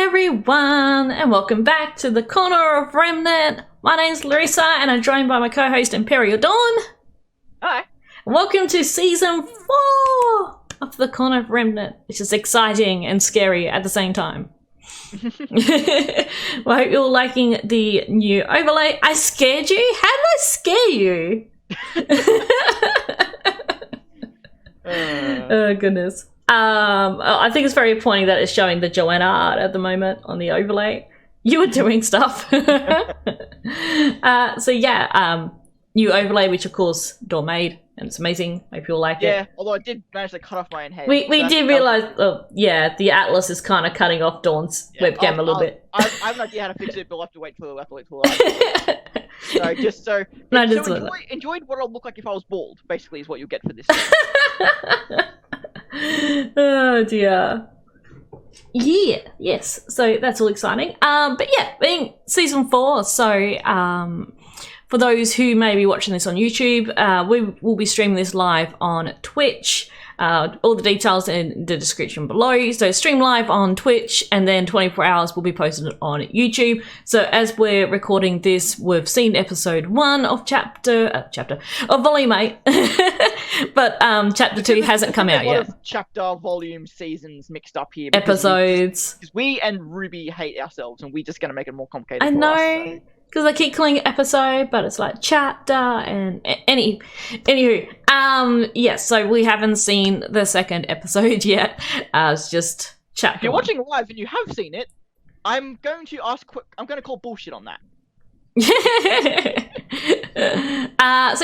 everyone, and welcome back to the Corner of Remnant. My name's Larissa, and I'm joined by my co-host Emperial Dawn. Hi. Welcome to Season 4 of the Corner of Remnant, which is exciting and scary at the same time. Well, I hope you're liking the new overlay. I scared you? How did I scare you? Oh, goodness. I think it's very pointing that it's showing the Joanna art at the moment on the overlay. You were doing stuff. New overlay, which of course Dawn made, and it's amazing. Hope you'll like it. Yeah, although I did manage to cut off my own head. We did realise, the Atlas is kind of cutting off Dawn's webcam a little bit. I have an idea how to fix it, but we'll have to wait till enjoyed what I'll look like if I was bald, basically, is what you'll get for this. Oh dear. Yeah, yes. So that's all exciting. But yeah, being season 4, so for those who may be watching this on YouTube, we will be streaming this live on Twitch. All the details in the description below. So stream live on Twitch, and then 24 hours will be posted on YouTube. So as we're recording this, we've seen episode 1 of volume 8, but chapter 2 hasn't come out yet. Chapter, volume, seasons mixed up here. Episodes. Because we and RWBY hate ourselves, and we're just going to make it more complicated. I for know. us, so. Because I keep calling it episode, but it's like chapter and anywho. So we haven't seen the second episode yet. It's just chapter. If you're 1. watching live and you have seen it, I'm going to call bullshit on that. As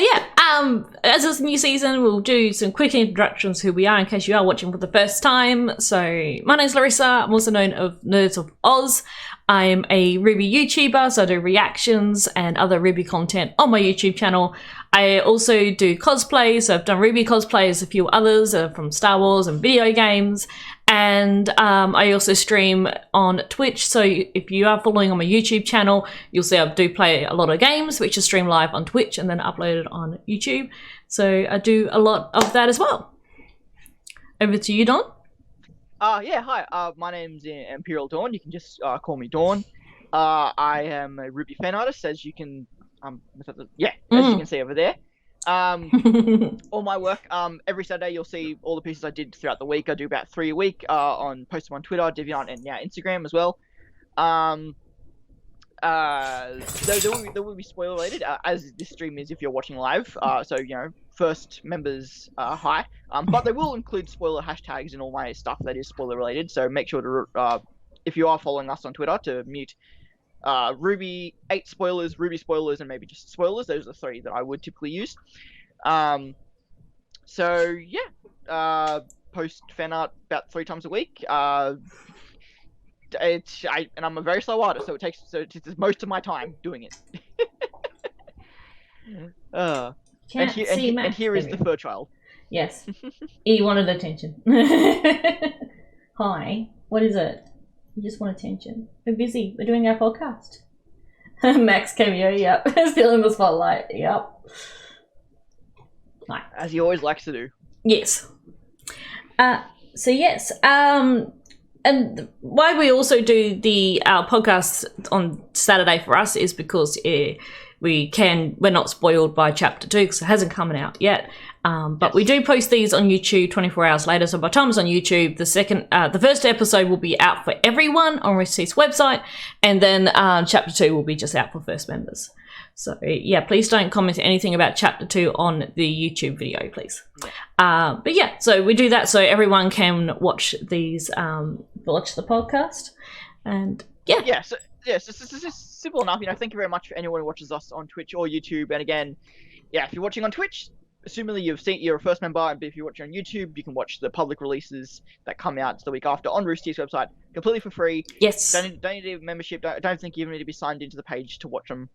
this new season, we'll do some quick introductions who we are in case you are watching for the first time. So my name's Larissa. I'm also known as Nerds of Oz. I'm a RWBY YouTuber, so I do reactions and other RWBY content on my YouTube channel. I also do cosplay, so I've done RWBY cosplays, a few others from Star Wars and video games. And I also stream on Twitch, so if you are following on my YouTube channel, you'll see I do play a lot of games, which are streamed live on Twitch and then uploaded on YouTube. So I do a lot of that as well. Over to you, Dawn. Hi. My name's Emperial Dawn. You can just call me Dawn. I am a RWBY fan artist, as you can, as you can see over there. All my work, every Saturday you'll see all the pieces I did throughout the week. I do about 3 a week, post them on Twitter, Deviant, and now Instagram as well. There will be spoiler related, as this stream is if you're watching live. So first members, hi. But they will include spoiler hashtags and all my stuff that is spoiler related. So make sure to, if you are following us on Twitter, to mute RWBY 8 spoilers, RWBY spoilers, and maybe just spoilers. Those are the 3 that I would typically use. Post fan art about 3 times a week. And I'm a very slow artist, so it's most of my time doing it. And here is the fur child. Yes. He wanted attention. Hi. What is it? You just want attention. We're busy. We're doing our podcast. Max cameo, yep. Still in the spotlight, yep. Right. As he always likes to do. Yes. And why we also do our podcast on Saturday for us is because we're not spoiled by chapter 2 because it hasn't come out yet. But we do post these on YouTube 24 hours later. So by the time it's on YouTube, the first episode will be out for everyone on Rooster Teeth's website, and then chapter 2 will be just out for first members. So yeah, please don't comment anything about chapter 2 on the YouTube video, please. So we do that so everyone can watch these, watch the podcast, and So this is simple enough. Thank you very much for anyone who watches us on Twitch or YouTube. And again, if you're watching on Twitch, assumingly you're a first member, and if you're watching on YouTube, you can watch the public releases that come out the week after on Rooster Teeth's website completely for free. Yes. Don't need a membership. I don't think you even need to be signed into the page to watch them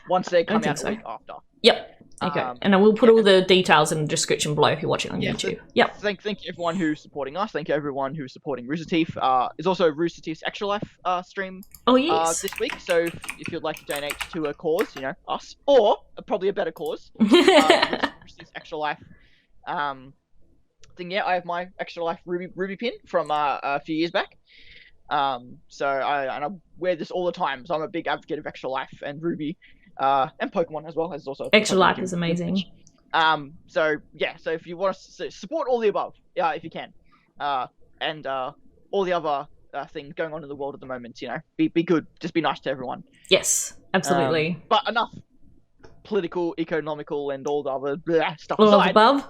once they come out the week after. Yep. Okay. And I will put all the details in the description below if you're watching on YouTube. Yep. Thank you everyone who's supporting us. Thank you everyone who's supporting Rooster Teeth. There's also Rooster Teeth's Extra Life stream this week. So if you'd like to donate to a cause, us, or probably a better cause, Rooster Teeth's Extra Life thing. I have my Extra Life RWBY pin from a few years back. So I wear this all the time. So I'm a big advocate of Extra Life and RWBY, and Pokemon as well. Has also Extra Life is amazing. So if you want to support all the above, if you can, and all the other things going on in the world at the moment, be good. Just be nice to everyone. Yes, absolutely. But enough political, economical, and all the other stuff all aside. Above.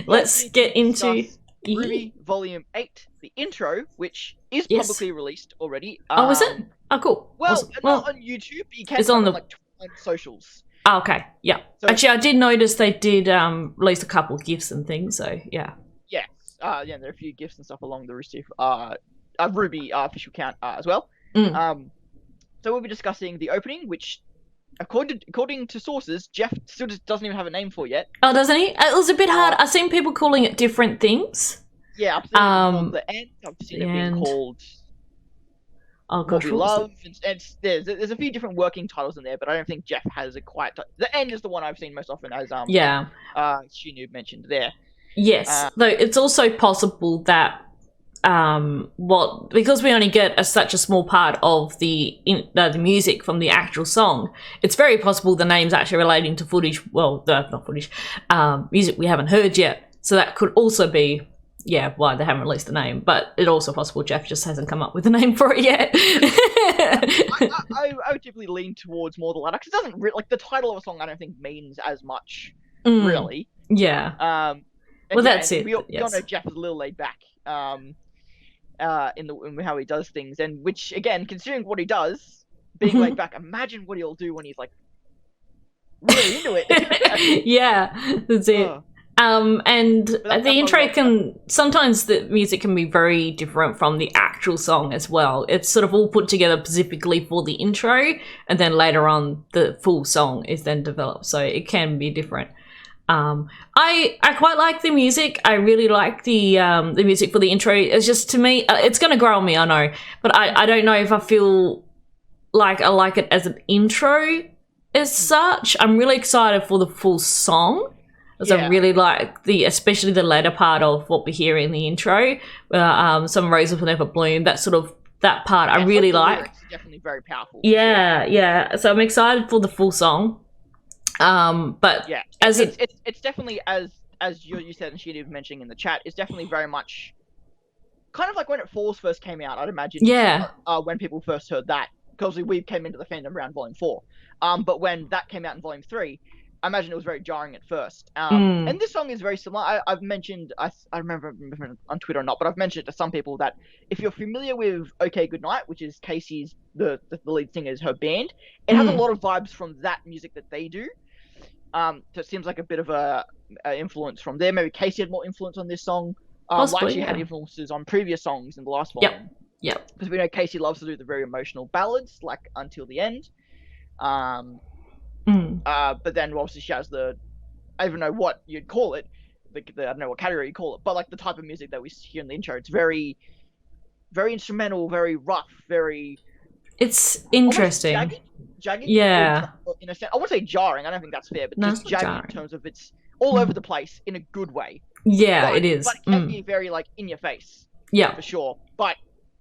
Let's get into RWBY Volume 8, the intro, which is publicly released already. Oh, is it? Oh, cool. Well, awesome. not on YouTube, but you can it's on the socials. Oh, okay, yeah. So, actually, I did notice they did release a couple of GIFs and things, so yeah. Yes, there are a few GIFs and stuff along the Rooster Teeth RWBY official account as well. So we'll be discussing the opening, which, according to sources, Jeff still doesn't even have a name for yet. Oh, doesn't he? It was a bit hard. I've seen people calling it different things. Yeah, I've seen it called The End. I've seen it being called What We Love. And there's a few different working titles in there, but I don't think Jeff has it quite. The End is the one I've seen most often, as Shinu mentioned there. Yes, though it's also possible that because we only get such a small part of the music from the actual song, it's very possible the name's actually relating to footage. Well, not footage, music we haven't heard yet. So that could also be, why they haven't released the name. But it's also possible Jeff just hasn't come up with a name for it yet. I would typically lean towards more the latter, because it doesn't like the title of a song. I don't think means as much, really. Yeah. Well, that's it. We all know Jeff is a little laid back. In how he does things, and which, again, considering what he does, being laid back, imagine what he'll do when he's like really into it. Yeah, that's it. And the intro sometimes the music can be very different from the actual song as well. It's sort of all put together specifically for the intro, and then later on the full song is then developed, so it can be different. I quite like the music. I really like the music for the intro. It's just, to me, it's going to grow on me, I know, but I don't know if I feel like I like it as an intro as such. I'm really excited for the full song, because I really like especially the later part of what we hear in the intro, Some Roses Will Never Bloom, that part I really like. It's definitely very powerful. Yeah. So I'm excited for the full song. But it's definitely, as you said and she was mentioning in the chat, it's definitely very much kind of like when it first came out, I'd imagine. Yeah. When people first heard that, because we came into the fandom around Volume 4. But when that came out in Volume 3, I imagine it was very jarring at first. And this song is very similar. I've mentioned, I remember on Twitter or not, but I've mentioned to some people that if you're familiar with OK Goodnight, which is Casey's, the lead singer's, her band, it has a lot of vibes from that music that they do. So it seems like a bit of a influence from there. Maybe Casey had more influence on this song. Possibly, like she had influences on previous songs in the last volume. Yep. Because we know Casey loves to do the very emotional ballads, like Until the End. But then obviously she has I don't know what you'd call it. I don't know what category you call it, but like the type of music that we hear in the intro, it's very, very instrumental, very rough, very. It's interesting. Jagged. Yeah. In a sense, I wouldn't say jarring. I don't think that's fair, but just jagged in terms of it's all over the place in a good way. Yeah, it is. But it can be very like in your face. Yeah, for sure. But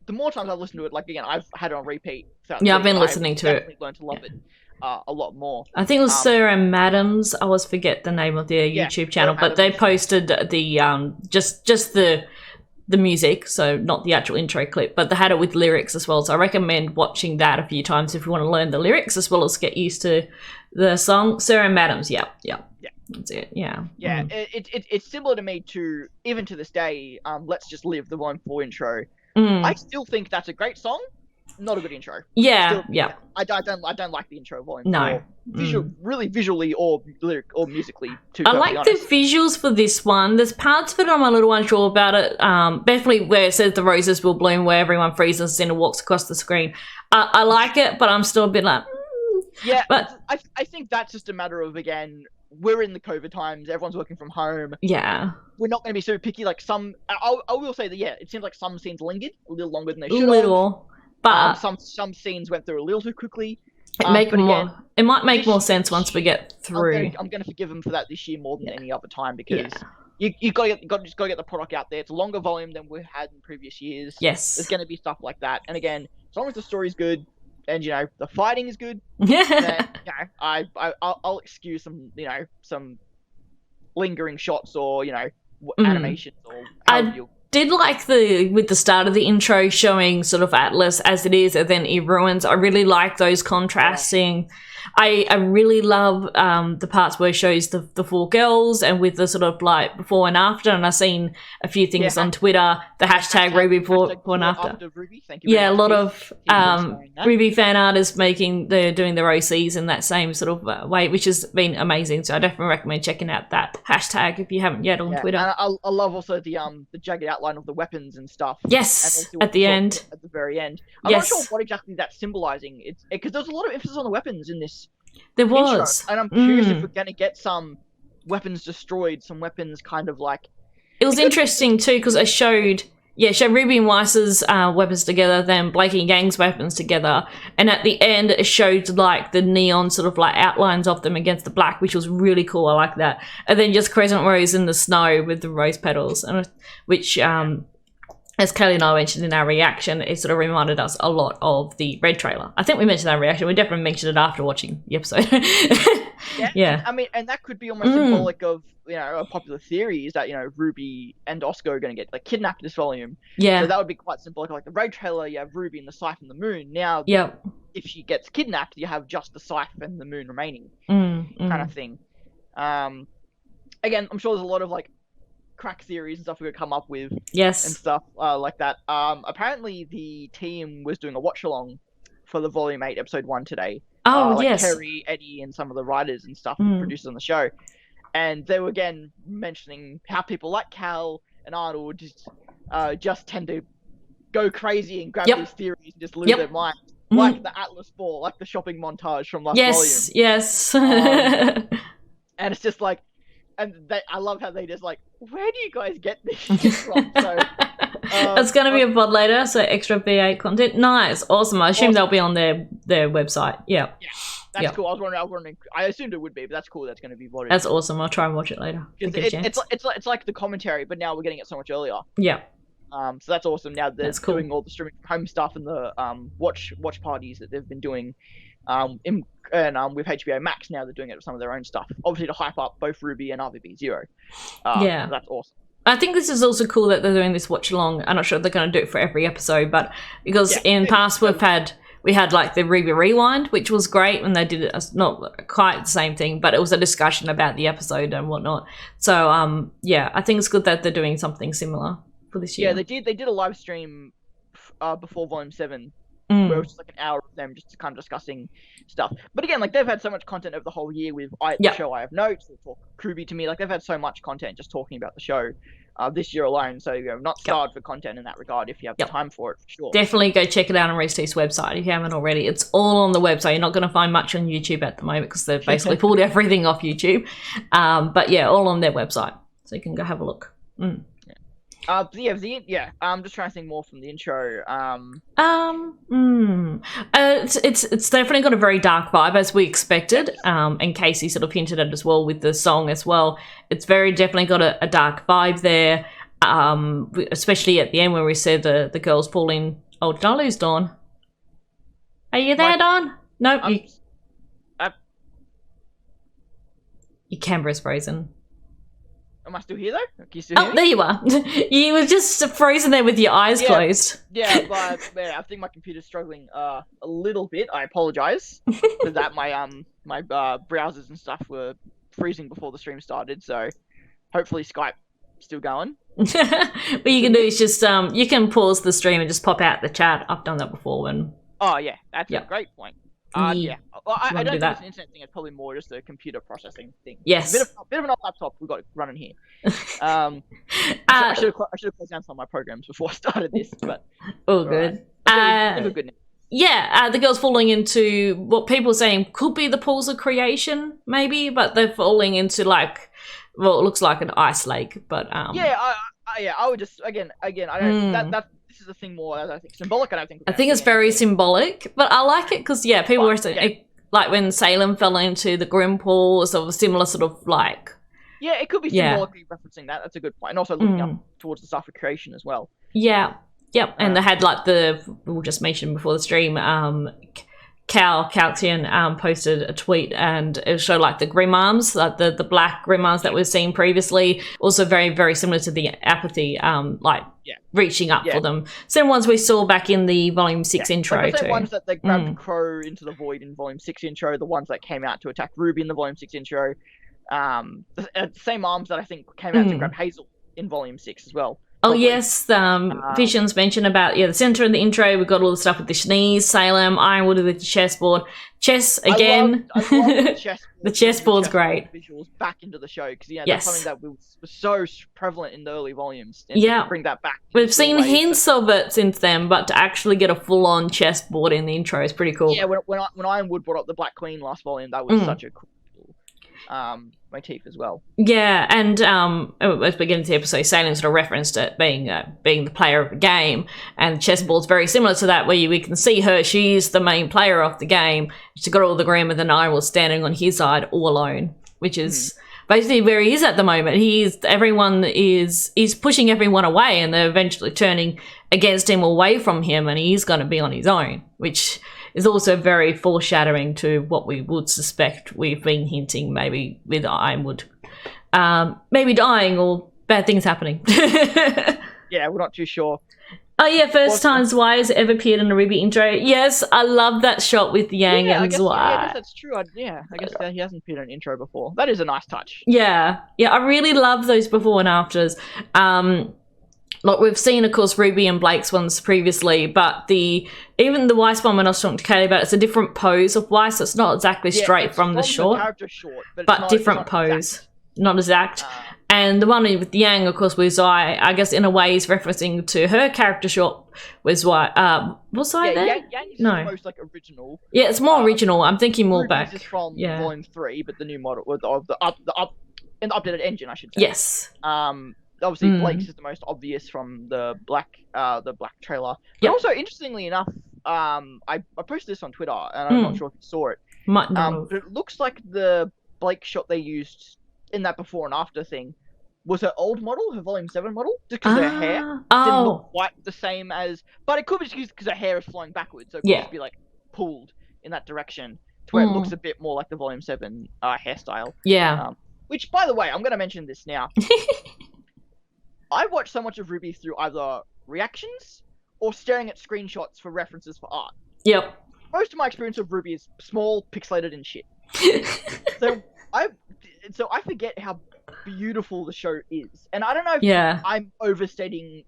the more times I've listened to it, like again, I've had it on repeat. I've been listening to it. Definitely learned to love it a lot more. I think it was Sir and Madams. I always forget the name of their YouTube channel, but they posted the just the music, so not the actual intro clip, but they had it with lyrics as well. So I recommend watching that a few times if you want to learn the lyrics as well as get used to the song. Sir and Madams, yeah. That's it. Yeah. It's similar to me to, even to this day, Let's Just Live, the Volume 4 intro. I still think that's a great song. Not a good intro. Yeah. I don't like the intro of Volume 4. Really visually or musically too. I like the visuals for this one. There's parts of it I'm a little unsure about it. Definitely where it says the roses will bloom, where everyone freezes and walks across the screen. I like it, but I'm still a bit like. Yeah, but I think that's just a matter of, again, we're in the COVID times. Everyone's working from home. Yeah. We're not going to be so picky. Like I will say that, it seems like some scenes lingered a little longer than they should have. But some scenes went through a little too quickly. It might make more sense once we get through. I'm going to forgive them for that this year more than any other time, because you just gotta get the product out there. It's a longer volume than we've had in previous years. Yes. There's gonna be stuff like that, and again, as long as the story's good and the fighting is good, Yeah. then I'll excuse some lingering shots or animations or however you. Did like with the start of the intro showing sort of Atlas as it is and then it ruins. I really like those contrasting. I really love the parts where it shows the four girls and with the sort of like before and after, and I've seen a few things on Twitter, the hashtag RWBY before and after. RWBY. Thank you very much. A lot of RWBY fan art is they're doing their OCs in that same sort of way, which has been amazing. So I definitely recommend checking out that hashtag if you haven't yet on Twitter. And I love also the jagged outline of the weapons and stuff. Yes, at the end. At the very end. I'm not sure what exactly that's symbolizing. It's because there's a lot of emphasis on the weapons in this. There was. Intro, and I'm curious if we're going to get some weapons destroyed, some weapons kind of like... It was interesting too because it showed Ruby and Weiss's weapons together, then Blakey and Gang's weapons together, and at the end it showed like the neon sort of like outlines of them against the black, which was really cool. I like that. And then just Crescent Rose in the snow with the rose petals, and which as Kelly and I mentioned in our reaction, it sort of reminded us a lot of the Red trailer. I think we mentioned that reaction. We definitely mentioned it after watching the episode. Yeah. I mean, and that could be almost symbolic of, a popular theory is that, Ruby and Oscar are going to get like kidnapped this volume. Yeah. So that would be quite symbolic. Like the Red trailer, you have Ruby and the Scythe and the Moon. Now, if she gets kidnapped, you have just the Scythe and the Moon remaining, kind of thing. Again, I'm sure there's a lot of like crack theories and stuff we could come up with. Yes. And stuff like that. Apparently the team was doing a watch along for the Volume 8 Episode 1 today. Oh, like yes. Terry, Eddie, and some of the writers and stuff, and producers on the show. And they were again mentioning how people like Cal and Arnold just tend to go crazy and grab these theories and just lose their mind. Like the Atlas Ball, like the shopping montage from last volume. Yes. And it's just like, I love how they just like, where do you guys get this shit from? So, it's going to be a VOD later, so extra V8 content. Nice, awesome. I assume they'll be on their website. Yeah, that's cool. I was wondering. I assumed it would be, but that's cool. That's going to be VOD. That's awesome. I'll try and watch it later. It's like the commentary, but now we're getting it so much earlier. Yeah. So that's awesome. Now they're cool. doing all the streaming from home stuff and the watch parties that they've been doing. With HBO Max now they're doing it with some of their own stuff, obviously to hype up both RWBY and RWBY Zero. That's awesome. I think this is also cool that they're doing this watch along. I'm not sure they're going to do it for every episode, but because in past we had like the RWBY Rewind, which was great when they did it. It's not quite the same thing, but it was a discussion about the episode and whatnot. So I think it's good that they're doing something similar for this year. Yeah, they did a live stream before Volume 7. Where it was just like an hour of them just kind of discussing stuff. But again, like they've had so much content over the whole year with the show I Have Notes, or Talk Ruby to me. Like they've had so much content just talking about the show this year alone. So not starved for content in that regard if you have the time for it, for sure. Definitely go check it out on Rooster Teeth's website if you haven't already. It's all on the website. You're not going to find much on YouTube at the moment because they've basically pulled everything off YouTube. But yeah, all on their website. So you can go have a look. I'm just trying to think more from the intro. It's definitely got a very dark vibe as we expected. And Casey sort of hinted at it as well with the song as well. It's definitely got a dark vibe there. Especially at the end when we said the girls falling. Oh, did I lose Dawn? Are you there, Dawn? No, your camera's frozen. Am I still here though? Can you still hear me? There you are. You were just frozen there with your eyes closed. Yeah, but I think my computer's struggling a little bit. I apologize for that. My browsers and stuff were freezing before the stream started, so hopefully Skype's still going. What you can do is just you can pause the stream and just pop out the chat. I've done that before when. Oh yeah, that's a great point. Well, I don't think that. it's an internet thing. It's probably more just a computer processing thing. Yes. A bit of an old laptop we've got running here. I should have closed down some of my programs before I started this, but all good. Good now. Yeah, the girls falling into what people are saying could be the pools of creation, maybe, but they're falling into like, well, it looks like an ice lake, but I would just again, I don't this is the thing more I think symbolic. I think it's very symbolic, but I like it because people were saying like when Salem fell into the Grim pools, or a similar sort of like Yeah, it could be symbolically referencing that. That's a good point. And also looking up towards the stuff of creation as well. Yeah. Yep. And they had like we just mentioned before the stream, Calcian posted a tweet and it showed like the Grim Arms, like the black Grim Arms that we've seen previously. Also very, very similar to the apathy, reaching up for them. Same ones we saw back in the Volume 6 intro like the too. Ones that they grabbed Crow into the void in Volume 6 intro, the ones that came out to attack RWBY in the Volume 6 intro. The same arms that I think came out to grab Hazel in Volume 6 as well. Oh, yes, Visions mentioned about, the center of the intro, we've got all the stuff with the Shnees, Salem, Ironwood with the chessboard. Chess, again. I love the chessboard. The chessboard's great. Visuals back into the show, because, that's something that was so prevalent in the early volumes. And to bring that back. We've seen hints of it since then, but to actually get a full-on chessboard in the intro is pretty cool. Yeah, when Ironwood brought up the Black Queen last volume, that was such a cool motif as well. Yeah, and as we get into the episode, Salem sort of referenced it being the player of the game, and chessboard's very similar to that, where we can see her, she's the main player of the game. She's got all the Grim, and then Ironwood standing on his side all alone, which is basically where he is at the moment. Everyone is pushing everyone away, and they're eventually turning against him, away from him, and he's going to be on his own, which is also very foreshadowing to what we would suspect we've been hinting, maybe with Ironwood maybe dying or bad things happening. Yeah, we're not too sure. Oh yeah, first time Zwei has ever appeared in a RWBY intro. Yes, I love that shot with Yang and Zwei. Yeah, I guess that's true. I guess he hasn't appeared in an intro before. That is a nice touch. Yeah, I really love those before and afters. Like we've seen, of course, RWBY and Blake's ones previously, but even the Weiss one, when I was talking to Katie about it, it's a different pose of Weiss. It's not exactly straight from the short, character short, but different pose, exact. Not exact. And the one with Yang, of course, was I guess in a way is referencing to her character short was Zwei. Was Zwei there? Yang is the most like original. Yeah, it's more original. I'm thinking more RWBY back. Is from Volume 3, but the new model of the updated engine, I should say. Yes. Obviously, Blake's is the most obvious from the black trailer. But also, interestingly enough, I posted this on Twitter, and I'm not sure if you saw it. But it looks like the Blake shot they used in that before and after thing was her old model, her Volume 7 model, just because her hair didn't look quite the same as... But it could be just because her hair is flowing backwards, so it could just be, like, pulled in that direction to where it looks a bit more like the Volume 7 hairstyle. Yeah. Which, by the way, I'm going to mention this now. I watch so much of RWBY through either reactions or staring at screenshots for references for art. Yep. Most of my experience of RWBY is small, pixelated, and shit. So I forget how beautiful the show is, and I don't know if I'm overstating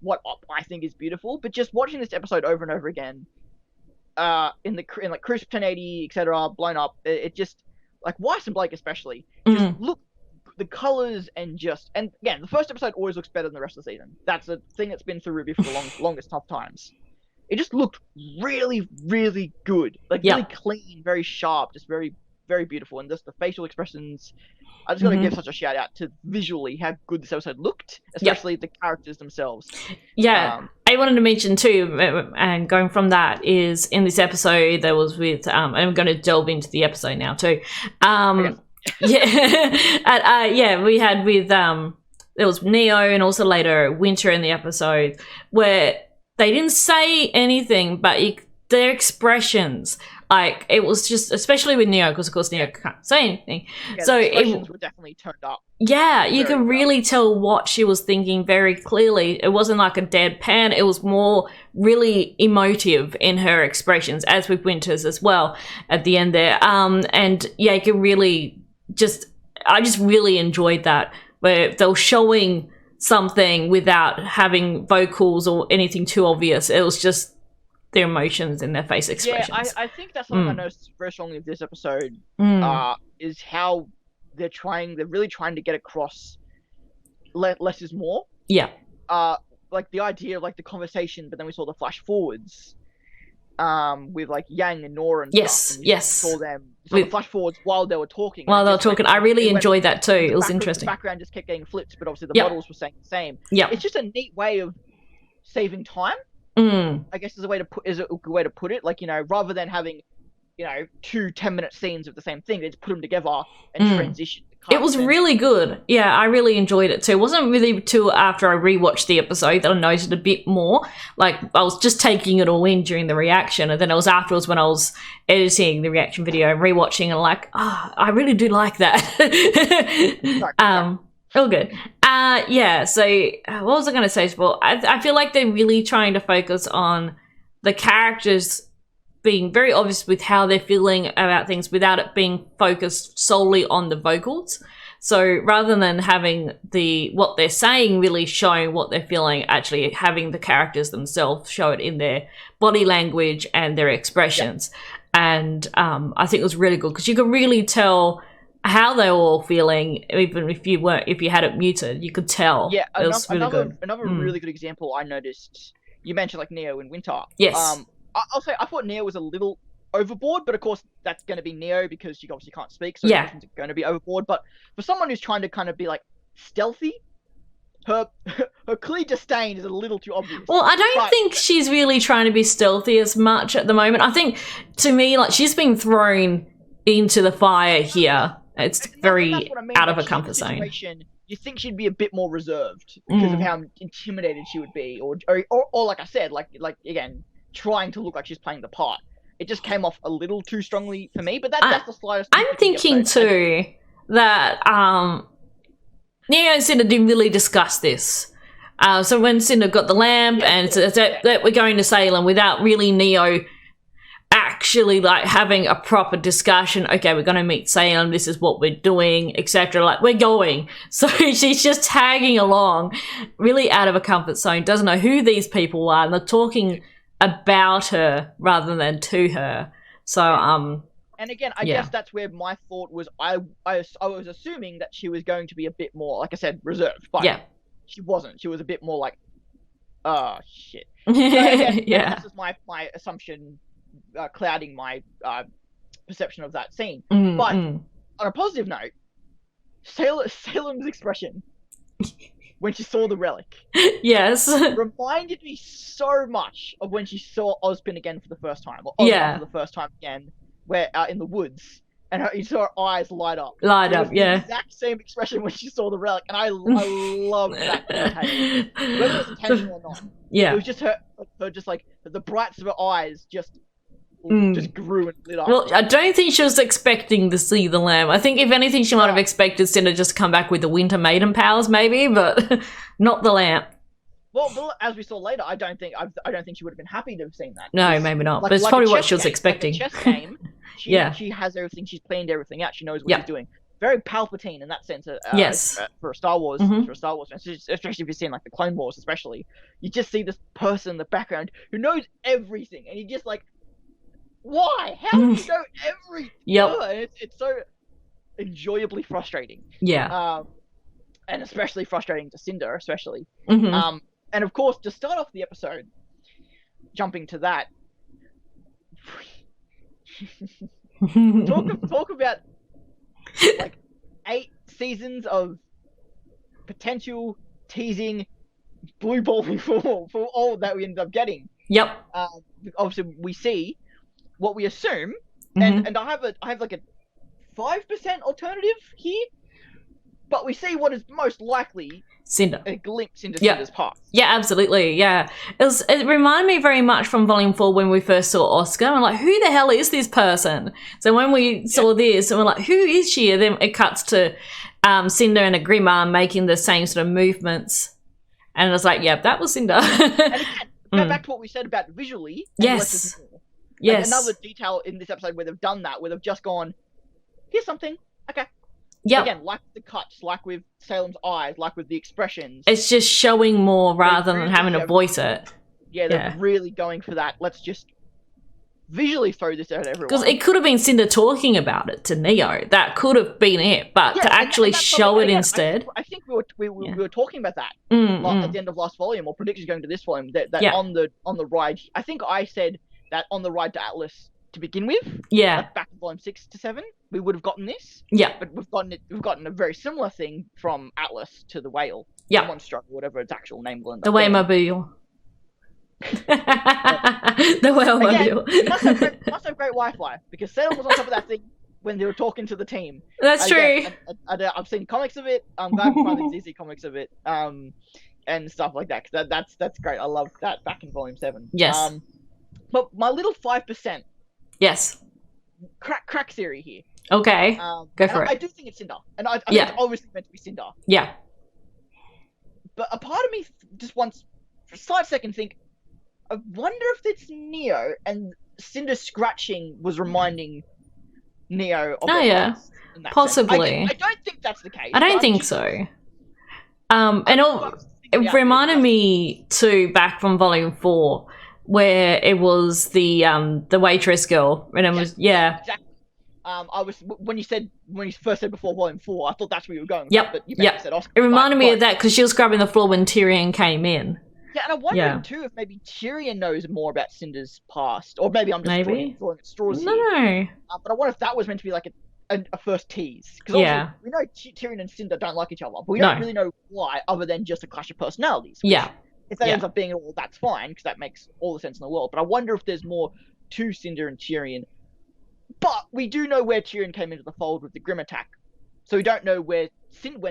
what I think is beautiful, but just watching this episode over and over again, in like Crisp 1080, etc., blown up, it just like Weiss and Blake especially just look. The colors and again, the first episode always looks better than the rest of the season. That's a thing that's been through RWBY for the longest tough times. It just looked really, really good. Like really clean, very sharp, just very, very beautiful. And just the facial expressions. I just got to give such a shout out to visually how good this episode looked, especially the characters themselves. Yeah. I wanted to mention too, and going from that is in this episode there was with, I'm going to delve into the episode now too. We had with there was Neo and also later Winter in the episode where they didn't say anything, but their expressions, like it was just, especially with Neo, because of course Neo can't say anything. So the expressions were definitely turned up. Yeah, you can really tell what she was thinking very clearly. It wasn't like a deadpan. It was more really emotive in her expressions, as with Winter's as well at the end there. And yeah, you can really I just really enjoyed that, where they were showing something without having vocals or anything too obvious. It was just their emotions and their face expressions. Yeah, I think that's something I noticed very strongly with this episode, is how they're really trying to get across less is more. Yeah. Like the idea of like the conversation, but then we saw the flash forwards. With like Yang and Nora and stuff. And yes. Saw the flash forwards while they were talking. I really enjoyed that too. It was interesting. The background just kept getting flipped, but obviously the models were saying the same. Yeah. It's just a neat way of saving time. I guess is a good way to put it. Like, rather than having 2 10-minute scenes of the same thing. They just put them together and transition. It was really good. Yeah, I really enjoyed it too. It wasn't really till after I rewatched the episode that I noticed a bit more. Like, I was just taking it all in during the reaction, and then it was afterwards when I was editing the reaction video and rewatching and like, I really do like that. All good. Yeah, so what was I going to say? Well, I feel like they're really trying to focus on the characters being very obvious with how they're feeling about things without it being focused solely on the vocals. So rather than having what they're saying really showing what they're feeling, actually having the characters themselves show it in their body language and their expressions. And I think it was really good because you could really tell how they were all feeling, even if you had it muted, you could tell. Yeah, it was really good. Another really good example I noticed. You mentioned like Neo in Winter. Yes. I'll say I thought Neo was a little overboard, but of course that's going to be Neo because she obviously can't speak, so it's going to be overboard. But for someone who's trying to kind of be like stealthy, her clear disdain is a little too obvious. Well, I don't think she's really trying to be stealthy as much at the moment. I think, to me, like, she's being thrown into the fire here. It's very out of her comfort zone. You think she'd be a bit more reserved because of how intimidated she would be, or like I said, like again, trying to look like she's playing the part. It just came off a little too strongly for me, but that's the slightest. I'm thinking too that Neo and Cinder didn't really discuss this. So when Cinder got the lamp and that we're going to Salem without really Neo actually like having a proper discussion, okay, we're going to meet Salem, this is what we're doing, etc. Like, we're going. So she's just tagging along, really out of her comfort zone, doesn't know who these people are, and they're talking about her rather than to her. So and again, I guess that's where my thought was. I was assuming that she was going to be a bit more, like I said, reserved, but she wasn't. She was a bit more like, oh shit. So again, that's just my assumption, clouding my perception of that scene. But on a positive note, Salem's expression when she saw the relic, reminded me so much of when she saw Ozpin again for the first time, or Ozma for the first time again, where out in the woods, and you saw her eyes light up. The exact same expression when she saw the relic, and I love that detail. Whether it was intentional or not, it was just her just like the brights of her eyes just grew and lit up. Well, I don't think she was expecting to see the lamb. I think if anything, she might have expected Cinder just to come back with the Winter Maiden powers, maybe, but not the lamp. Well, as we saw later, I don't think she would have been happy to have seen that. No, maybe not. But it's probably what she was expecting. Like a chess game, she has everything. She's planned everything out. She knows what she's doing. Very Palpatine in that sense. For a Star Wars, especially if you've seen like the Clone Wars, especially, you just see this person in the background who knows everything, and you just like, why? How do you know everything? It's so enjoyably frustrating. And especially frustrating to Cinder, especially. And of course, to start off the episode, jumping to that, talk about like 8 seasons of potential teasing blue balling for all that we ended up getting. Obviously, we see what we assume, and I have like a 5% alternative here, but we see what is most likely Cinder. A glimpse into Cinder's past. Yeah, absolutely. Yeah, it reminded me very much from Volume 4 when we first saw Oscar. I'm like, who the hell is this person? So when we saw this, and we're like, who is she? And then it cuts to Cinder and a Grimar making the same sort of movements, and it's like, yeah, that was Cinder. And again, go back to what we said about visually. Yes. And another detail in this episode where they've done that, where they've just gone, here's something. Okay. Again, like the cuts, like with Salem's eyes, like with the expressions. It's just showing more rather than having to voice it. They're really going for that. Let's just visually throw this at everyone. Because it could have been Cinder talking about it to Neo. That could have been it. But to actually show it instead. I think we were talking about that at the end of last volume, or predictions going to this volume, that on the ride. I think I said that on the ride to Atlas to begin with, back in volume 6 to 7, we would have gotten this. But we've gotten a very similar thing from Atlas to the whale. The Monstro, whatever its actual name will end up the Waymobile. The whale-mobile. Again, must have great Wi-Fi, because Sailor was on top of that thing when they were talking to the team. That's true. I've seen comics of it. I'm glad to find the ZZ comics of it. And stuff like that. 'Cause that's great. I love that back in Volume 7. Yes. But my little 5%. Yes. Crack theory here. Okay. Go for it. I do think it's Cinder, and I think it's obviously meant to be Cinder. Yeah. But a part of me just wants, for a slight second, think, I wonder if it's Neo, and Cinder scratching was reminding Neo of possibly. I don't think that's the case. I don't think so. It reminded me too back from Volume 4, where it was the waitress girl, and it was exactly. I was when you first said before Volume 4, I thought that's where you were going. Yep. But you said Oscar. It reminded me of that because she was scrubbing the floor when Tyrion came in. Yeah, and I'm wondering too if maybe Tyrion knows more about Cinder's past, or maybe I'm just throwing at straws here. No. But I wonder if that was meant to be like a first tease, because we know Tyrion and Cinder don't like each other, but we don't really know why, other than just a clash of personalities. If that ends up being all, that's fine, because that makes all the sense in the world. But I wonder if there's more to Cinder and Tyrion. But we do know where Tyrion came into the fold with the Grim attack, so we don't know when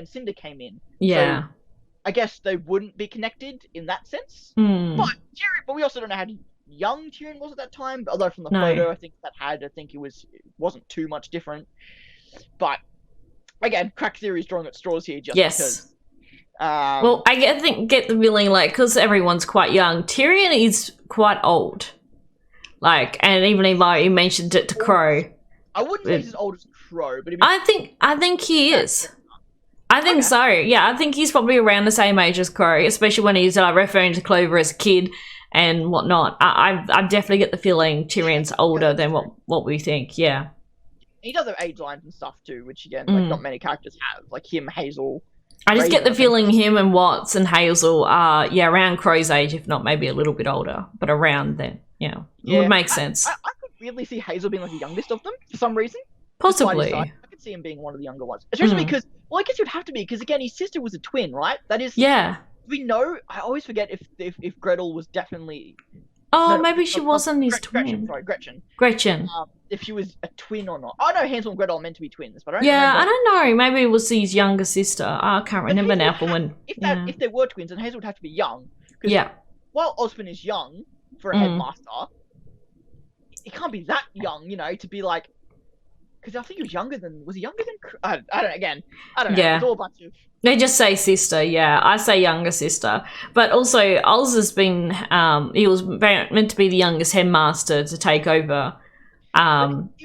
Cinder came in. Yeah. So I guess they wouldn't be connected in that sense. But we also don't know how young Tyrion was at that time. Although from the photo, I think it wasn't too much different. But again, crack theory is drawing at straws here, just because. Well, I get the feeling because everyone's quite young. Tyrion is quite old. And even you mentioned it to Crow. I wouldn't say he's as old as Crow, but I think he is. I think so. Yeah, I think he's probably around the same age as Crow, especially when he's referring to Clover as a kid and whatnot. I definitely get the feeling Tyrion's older than what we think. Yeah. He does have age lines and stuff too, which again, not many characters have. Like him, Hazel. I just get the feeling him and Watts and Hazel are around Crow's age, if not maybe a little bit older, but around then. It would make sense. I could weirdly see Hazel being the youngest of them for some reason. Possibly. I could see him being one of the younger ones. Especially because, I guess you'd have to be, because again, his sister was a twin, right? That is... Yeah. We know, I always forget if Gretel was definitely... maybe she wasn't his twin. Gretchen. If she was a twin or not. Oh no, Hansel and Gretel are meant to be twins, but I don't remember. I don't know. Maybe it was his younger sister. I can't remember now for when... If they were twins, then Hazel would have to be young. Because while Osmond is young for a headmaster, he can't be that young, to be because I think he was younger than... Was he younger than... I don't know. It's all a bunch of... They just say sister, I say younger sister. But also, Oz has been... he was meant to be the youngest headmaster to take over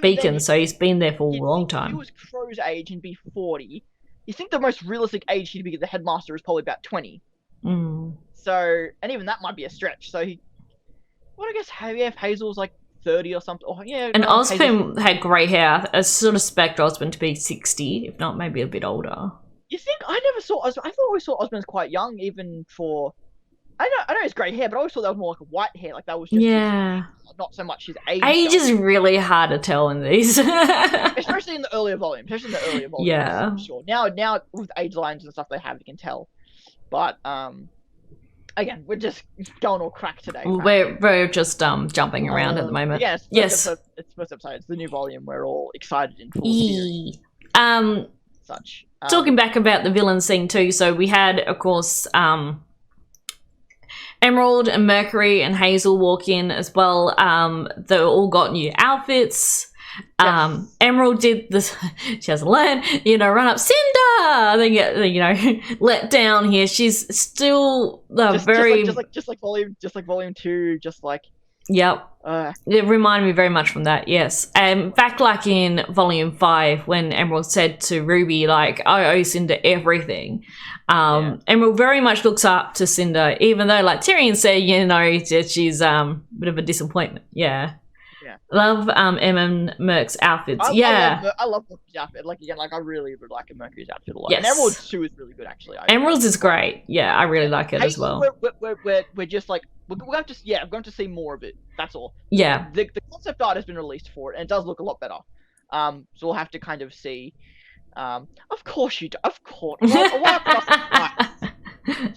Beacon, so he's been there for a long time. If he was Crow's age and be 40, you think the most realistic age he'd be the headmaster is probably about 20. So, and even that might be a stretch. So I guess if Hazel's 30 or something. And Osmond had grey hair. I sort of expect Osmond to be 60, if not maybe a bit older. You think? I never saw Osmond. I thought I always saw Osmond as quite young, even for... I know it's grey hair, but I always thought that was more white hair. That was just not so much his age. Age is really hard to tell in these. Especially in the earlier volume. Yeah. I'm sure. Now with age lines and stuff they have, you can tell. But again, we're just going all crack today. We're just jumping around at the moment. Yes. It's first episode. It's the new volume. We're all excited in full theory. Such. Talking back about the villain scene too. So we had, of course, Emerald and Mercury and Hazel walk in as well. They all got new outfits. Emerald did this. She hasn't learned, run up Cinder. They get, let down here. She's still just like volume 2, Yep. It reminded me very much from that, yes. Back in Volume 5 when Emerald said to Ruby, I owe Cinder everything. Emerald very much looks up to Cinder, even though, Tyrion said, she's a bit of a disappointment. Yeah. Love and Merc's outfits. I love Mercury's outfit. I really would like Mercury's outfit a lot. Yes. And Emerald's too is really good, actually. Emerald's is great. Yeah, I really like it as well. We're just we're going to see more of it. That's all. Yeah. The concept art has been released for it, and it does look a lot better. So we'll have to kind of see. Of course you do. Of course. I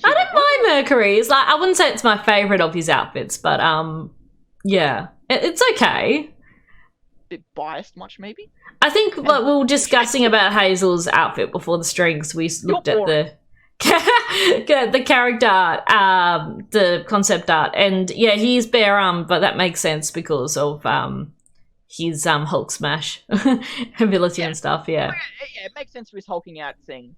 don't mind Mercury is like, I wouldn't say it's my favourite of his outfits, but yeah, it's okay. Bit biased much, maybe? I think like we were discussing about Hazel's outfit before the strings. We looked at the character art, the concept art, and yeah, he's bare armed, but that makes sense because of his Hulk smash ability and stuff. Yeah, it makes sense for his hulking out thing.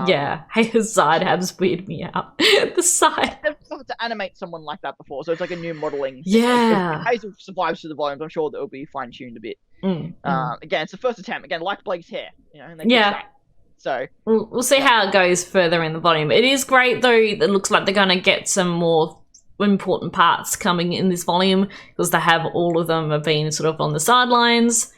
Yeah, Hazel's side abs weird me out. The side. They've started to animate someone like that before, so it's like a new modeling. Yeah. If Hazel survives through the volumes, I'm sure that will be fine tuned a bit. Again, it's the first attempt. Again, like Blake's hair, you know. And they that. So we'll see how it goes further in the volume. It is great though. It looks like they're going to get some more important parts coming in this volume because they have all of them have been sort of on the sidelines.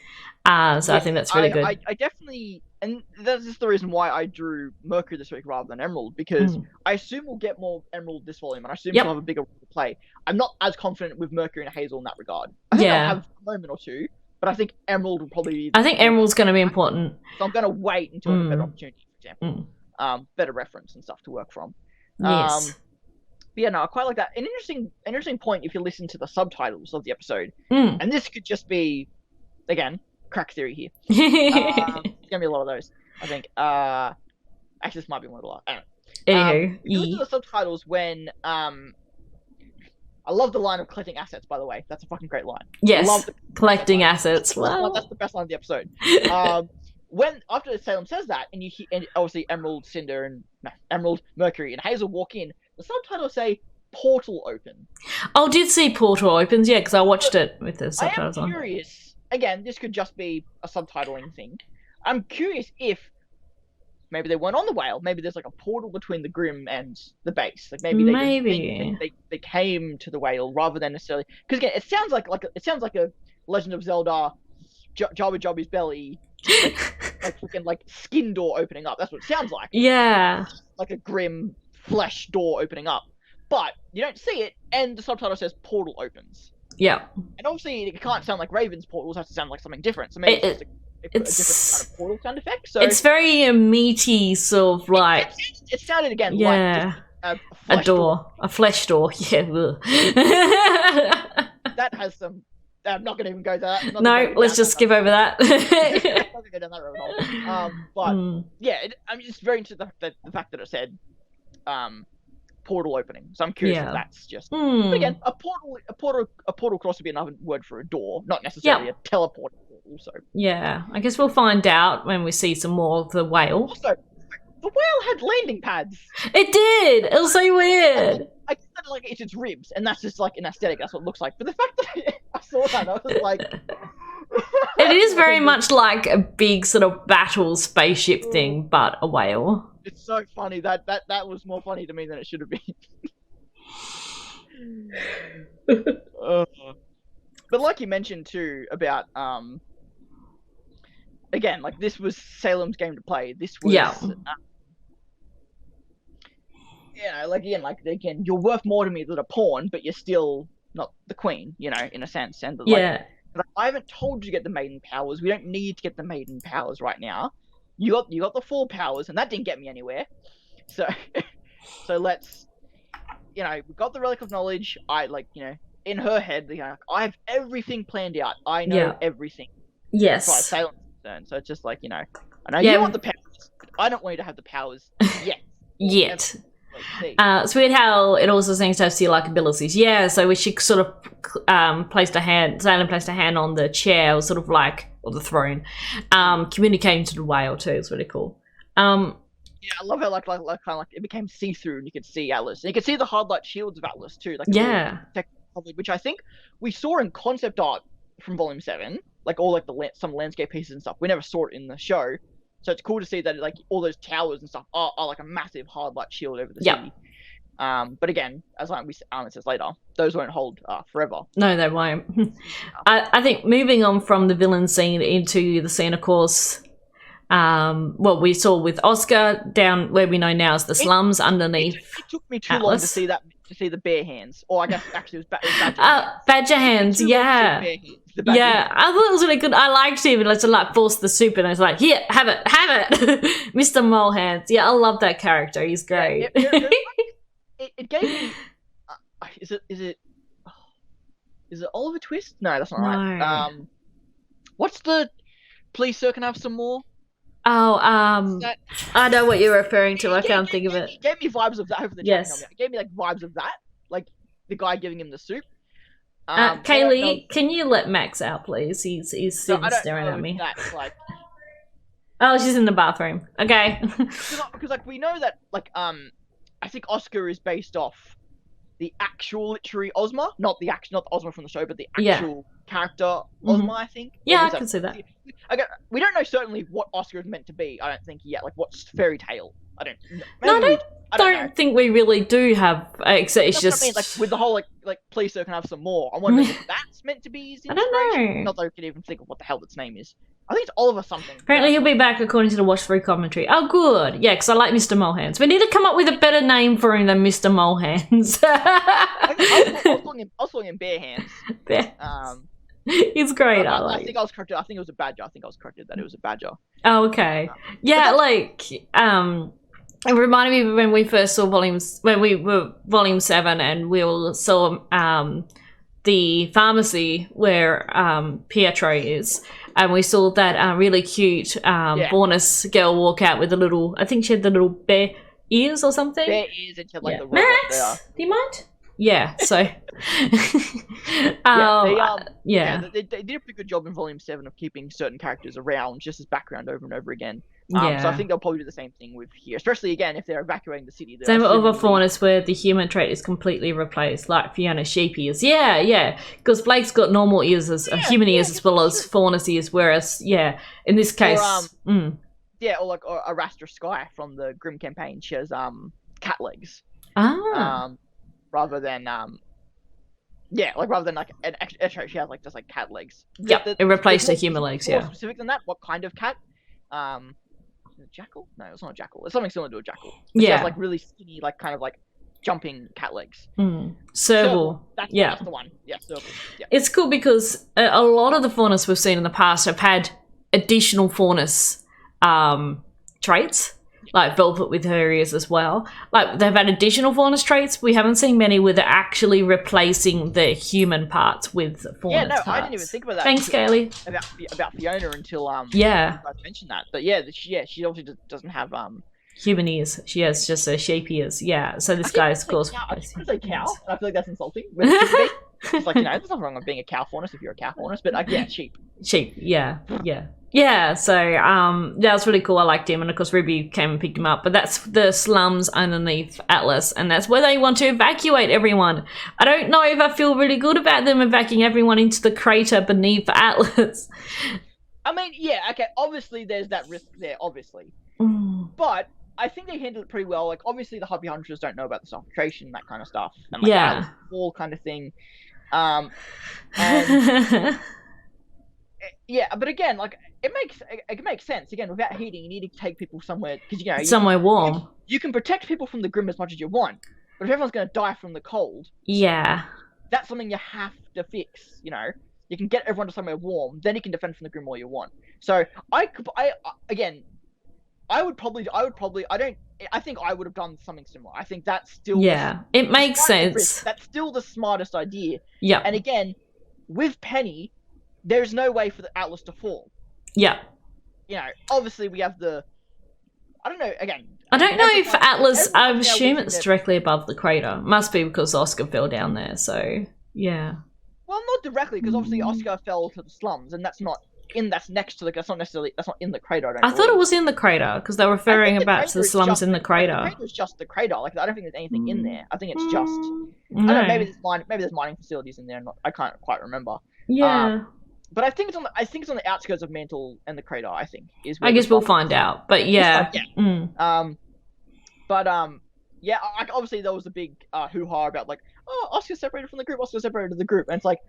So I think that's really good. I definitely, and that's just the reason why I drew Mercury this week rather than Emerald, because I assume we'll get more Emerald this volume, and I assume she'll have a bigger role to play. I'm not as confident with Mercury and Hazel in that regard. I think I'll have a moment or two, but I think Emerald will probably be... I think Emerald's going to be important. So I'm going to wait until I have a better opportunity, for example. Better reference and stuff to work from. Yes. But yeah, no, I quite like that. An interesting point if you listen to the subtitles of the episode, and this could just be, again, crack theory here. There's gonna be a lot of those, I think. Actually, this might be one of the last. I don't know. You listen to the subtitles when I love the line of collecting assets. By the way, that's a fucking great line. Yes, I love collecting assets. Wow, that's the best line of the episode. When after Salem says that, and you hear, and obviously Emerald, Mercury, and Hazel walk in, the subtitles say portal open. Oh, did see portal opens? Yeah, because I watched it with the subtitles on. I'm curious. Again, this could just be a subtitling thing. I'm curious if maybe they weren't on the whale. Maybe there's like a portal between the Grim and the base. Like maybe they came to the whale rather than necessarily. Because again, it sounds like a Legend of Zelda, Jabba Jabba's belly, like freaking like skin door opening up. That's what it sounds like. Yeah. Like a Grim flesh door opening up, but you don't see it, and the subtitle says portal opens. Yeah. And obviously it can't sound like Raven's portals, it has to sound like something different. So maybe it's a different kind of portal sound effect. So it's very meaty, sort of like... It sounded again like a door. A flesh door. Yeah. That has some... I'm not going to even go to that. No, let's just skip over that. I'm not going to go down that rabbit hole. But yeah, I'm just very into the fact that it said portal opening. So I'm curious if that's just. But again, a portal cross would be another word for a door, not necessarily a teleport. Also. Yeah, I guess we'll find out when we see some more of the whale. Also, the whale had landing pads. It did. It was so weird. I just said like it's its ribs, and that's just like an aesthetic. That's what it looks like. But the fact that I saw that, I was like. It is very much like a big sort of battle spaceship thing, but a whale. It's so funny that was more funny to me than it should have been. But like you mentioned too about again, like this was Salem's game to play. This was again, you're worth more to me than a pawn, but you're still not the queen, you know, in a sense. And like, I haven't told you to get the maiden powers. We don't need to get the maiden powers right now. You got the full powers, and that didn't get me anywhere. So let's, you know, we got the relic of knowledge. In her head, you know, I have everything planned out. I know everything. Yes. As far as Salem's concerned. So it's just like, you know, I know you want the powers, but I don't want you to have the powers yet. It's weird how it also seems to have sea-like abilities. Yeah, so she sort of Salem placed her hand on the chair, or sort of like, or the throne, communicating to the whale too. It's really cool. Yeah, I love how like kind of like it became see-through, and you could see Atlas, and you could see the hard light shields of Atlas too. Like which I think we saw in concept art from Volume 7, like all like some landscape pieces and stuff. We never saw it in the show. So it's cool to see that like all those towers and stuff are like a massive hard light shield over the city. But again, as Armin says later, those won't hold forever. No, they won't. I think moving on from the villain scene into the scene, of course, what we saw with Oscar down where we know now is the slums underneath. It took me too long to see the bare hands, or I guess actually it was Badger hands. Badger hands, yeah. Yeah, I thought it was really good. I liked him, and let's like force the soup, and I was like, "Here, have it, Mr. Mole Hands." Yeah, I love that character. He's great. it gave me. Is it Oliver Twist? No, that's not right. What's the Please Sir Can I Have Some More? Oh, I know what you're referring to. I can't think of it. It gave me vibes of that over the Yes. It gave me like vibes of that, like the guy giving him the soup. Kaylee, can you let Max out, please? He's sitting staring at me. That's like. Oh, she's in the bathroom. Okay. Because like we know that like I think Oscar is based off the actual literary Ozma, not the Ozma from the show, but the actual character Ozma. I think. Yeah, I can see that. We don't know certainly what Oscar is meant to be. I don't think yet. Like what's fairy tale? I don't. I don't think we really do have. Except it's just. What I mean, like with the whole like Please Sir Can I Have Some More. I'm wondering if that's meant to be his inspiration. I don't know. Not that I can even think of what the hell its name is. I think it's Oliver something. Apparently he'll be back according to the watch through commentary. Oh, good. Yeah, because I like Mr. Molehands. We need to come up with a better name for him than Mr. Molehands. I was calling him Bare Hands. He's great. I think I was corrected. I think it was a badger. I think I was corrected that it was a badger. Oh, okay. Yeah, like it reminded me of when we first saw Volume 7 and we all saw the pharmacy where Pietro is. And we saw that really cute Faunus girl walk out with a little, I think she had the little bear ears or something. Bear ears and she had like the robot Max, there. do you mind? Yeah, so. They did a pretty good job in Volume 7 of keeping certain characters around just as background over and over again. So I think they'll probably do the same thing with here, especially again if they're evacuating the city. Same with other Faunus where the human trait is completely replaced, like Fiona's sheep ears. Yeah, because Blake's got normal ears as human ears as well as Faunus ears, whereas in this case, or like Arastra Sky from the Grimm campaign, she has cat legs. Rather than like an extra, she has like just like cat legs. Yep, it replaced the human legs. More specific than that, what kind of cat? Is it a jackal? No, it's not a jackal. It's something similar to a jackal. She has like really skinny, like kind of like jumping cat legs. Serval. That's the one. Yeah, Serval. Yeah. It's cool because a lot of the Faunus we've seen in the past have had additional Faunus traits. Like Velvet with her ears as well. Like they've had additional Faunus traits. We haven't seen many where they're actually replacing the human parts with Faunus parts. I didn't even think about that. Thanks, Kaylee. About Fiona until you guys mentioned that. But she obviously doesn't have human ears. She has just a sheep ears. Yeah. So this guy is of course. I was say cow. I feel like that's insulting. It's like there's nothing wrong with being a cow Faunus if you're a cow Faunus, but sheep. Sheep. Yeah, so that's really cool. I liked him, and of course RWBY came and picked him up. But that's the slums underneath Atlas, and that's where they want to evacuate everyone. I don't know if I feel really good about them evacuating everyone into the crater beneath Atlas. I mean, obviously there's that risk there, obviously. But I think they handled it pretty well. Like, obviously the Hobby Hunters don't know about the suffocation, that kind of stuff. And like that whole kind of thing. And but again, like it makes sense. Again, without heating, you need to take people somewhere because somewhere warm. You can protect people from the Grimm as much as you want, but if everyone's going to die from the cold, that's something you have to fix. You can get everyone to somewhere warm, then you can defend from the Grimm all you want. So I think I would have done something similar. I think that's still it makes sense. That's still the smartest idea. Yeah. And again, with Penny, there's no way for the Atlas to fall. Yeah. Obviously we have the. I don't know. Again, I don't know if Atlas. I assume it's directly above the crater. Must be because Oscar fell down there. So yeah. Well, not directly because obviously Oscar fell to the slums, and that's not in. That's next to the. That's not in the crater. I thought it was in the crater because they're referring about to the slums in the crater. The crater is just the crater. Like I don't think there's anything in there. I think it's just. I don't know. Maybe there's mining facilities in there. I can't quite remember. Yeah. But I think it's on the outskirts of Mantle and the crater. I think is. I guess we'll find out. But yeah. Obviously there was a big hoo-ha about like, oh, Oscar separated from the group. Oscar separated from the group, and it's like,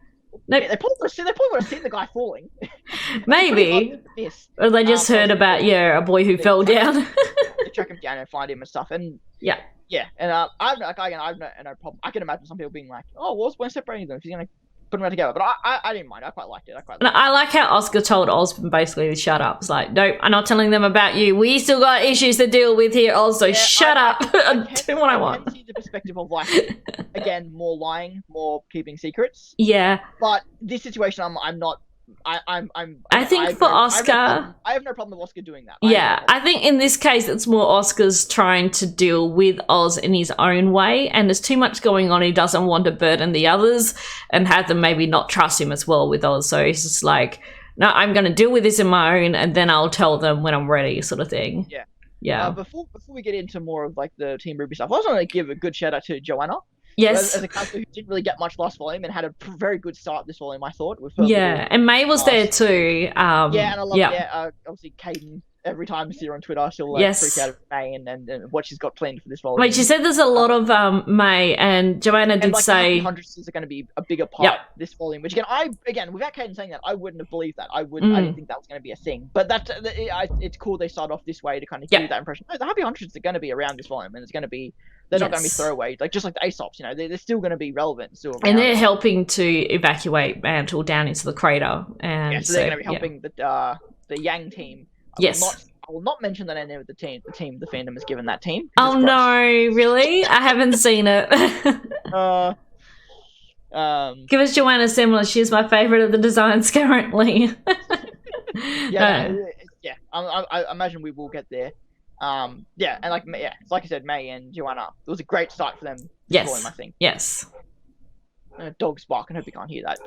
they probably would have seen the guy falling. Maybe. Or they just heard about a boy who fell down. They track him down and find him and stuff, and yeah, and I've no problem. I can imagine some people being like, oh, well, we're separating them. If he's gonna put them together, but I didn't mind. I quite liked it. I like how Oscar told Osborn basically to shut up. It's like, nope, I'm not telling them about you. We still got issues to deal with here. Also, shut up. I do what I want. the perspective of like, again, more lying, more keeping secrets. Yeah. But this situation, I'm not. I think for Oscar, I have no problem with Oscar doing that. Yeah, I think in this case it's more Oscar's trying to deal with Oz in his own way, and there's too much going on. He doesn't want to burden the others and have them maybe not trust him as well with Oz. So he's just like, no, I'm going to deal with this in my own, and then I'll tell them when I'm ready, sort of thing. Yeah. Yeah. Before we get into more of like the Team RWBY stuff, I also want to give a good shout out to Joanna. Yes. As a character who didn't really get much last volume and had a very good start this volume, I thought. With her and May was there too. And I love obviously Caden. Every time I see her on Twitter, she'll freak out of May and what she's got planned for this volume. Wait, she said there's a lot of May, and Joanna did say hundreds are going to be a bigger part this volume. Which again, without Caden saying that, I wouldn't have believed that. I didn't think that was going to be a thing. But it's cool they start off this way to kind of give you that impression. No, the Happy Hundreds are going to be around this volume, and it's going to be. They're not going to be throwaway, like just like the Aesops. You know, they're still going to be relevant. And they're helping to evacuate Mantle down into the crater. And so they're going to be helping the Yang team. I will not mention the name of the team. The fandom has given that team. Oh no, really? I haven't seen it. Give us Joanna Semler. She's my favorite of the designs currently. I imagine we will get there. And like I said, May and Joanna. It was a great start for them. Yes, I think. Yes. Dog's barking. I hope you can't hear that.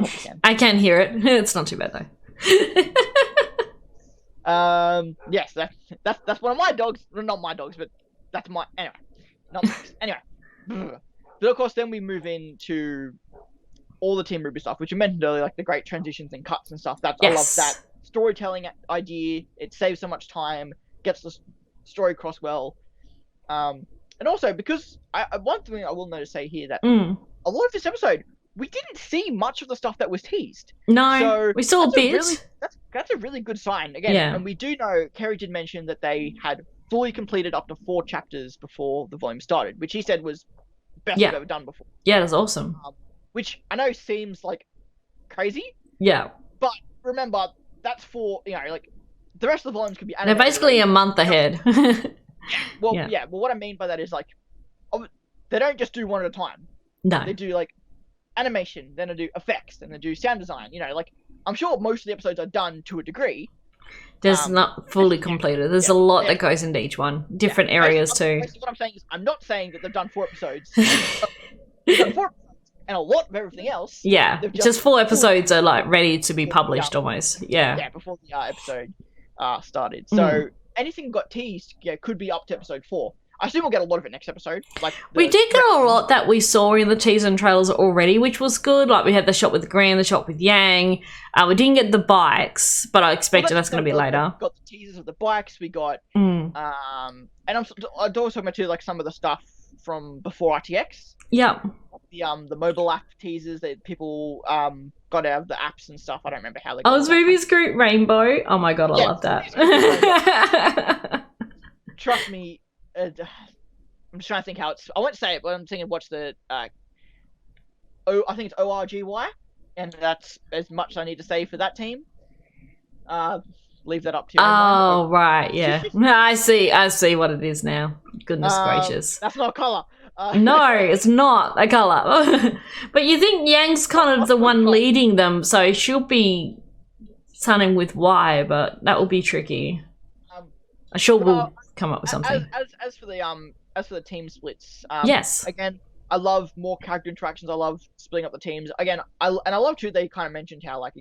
I can hear it. It's not too bad though. Yes, that's one of my dogs. Well, not my dogs, but that's my anyway. But of course, then we move into all the Team RWBY stuff, which you mentioned earlier, like the great transitions and cuts and stuff. I love that storytelling idea. It saves so much time, gets the story across well, and also because one thing I will note to say here that a lot of this episode we didn't see much of the stuff that was teased. No, so we saw a bit. That's a really good sign. Again, and we do know Kerry did mention that they had fully completed up to 4 chapters before the volume started, which he said was best they've ever done before. Yeah, that's awesome. Which I know seems like crazy. Yeah. But remember, that's for like the rest of the volumes could be animated. They're basically a month ahead. Well, what I mean by that is like they don't just do one at a time. No. They do like animation, then they do effects, then they do sound design. Like I'm sure most of the episodes are done to a degree. There's not fully completed. There's a lot that goes into each one. Different areas too. What I'm saying is, I'm not saying that they've done 4 episodes. They've done 4 episodes and a lot of everything else. Yeah, just 4 episodes are like ready to be published almost. Yeah. Before the episode started. So anything got teased, could be up to episode 4. I assume we'll get a lot of it next episode. We did get a lot that we saw in the teaser and trailers already, which was good. Like we had the shot with Graham, the shot with Yang. We didn't get the bikes, but I expect that's going to be later. We got the teasers of the bikes. We got and I was talking about too, like some of the stuff from before RTX. Yeah. The mobile app teasers that people got out of the apps and stuff. I don't remember how they. Oh, was RWBY's group Rainbow? Oh my god, I love that. Trust me. I'm just trying to think how it's. I won't say it, but I'm thinking watch the. I think it's ORGY, and that's as much as I need to say for that team. Leave that up to you. Oh right, yeah. I see what it is now. Goodness gracious. That's not a colour. No, it's not a colour. But you think Yang's kind of the one leading them, so she'll be signing with Y, but that will be tricky. I'm sure we'll come up with something. As for the team splits, yes. Again, I love more character interactions. I love splitting up the teams. Again, I love too. They kind of mentioned how we're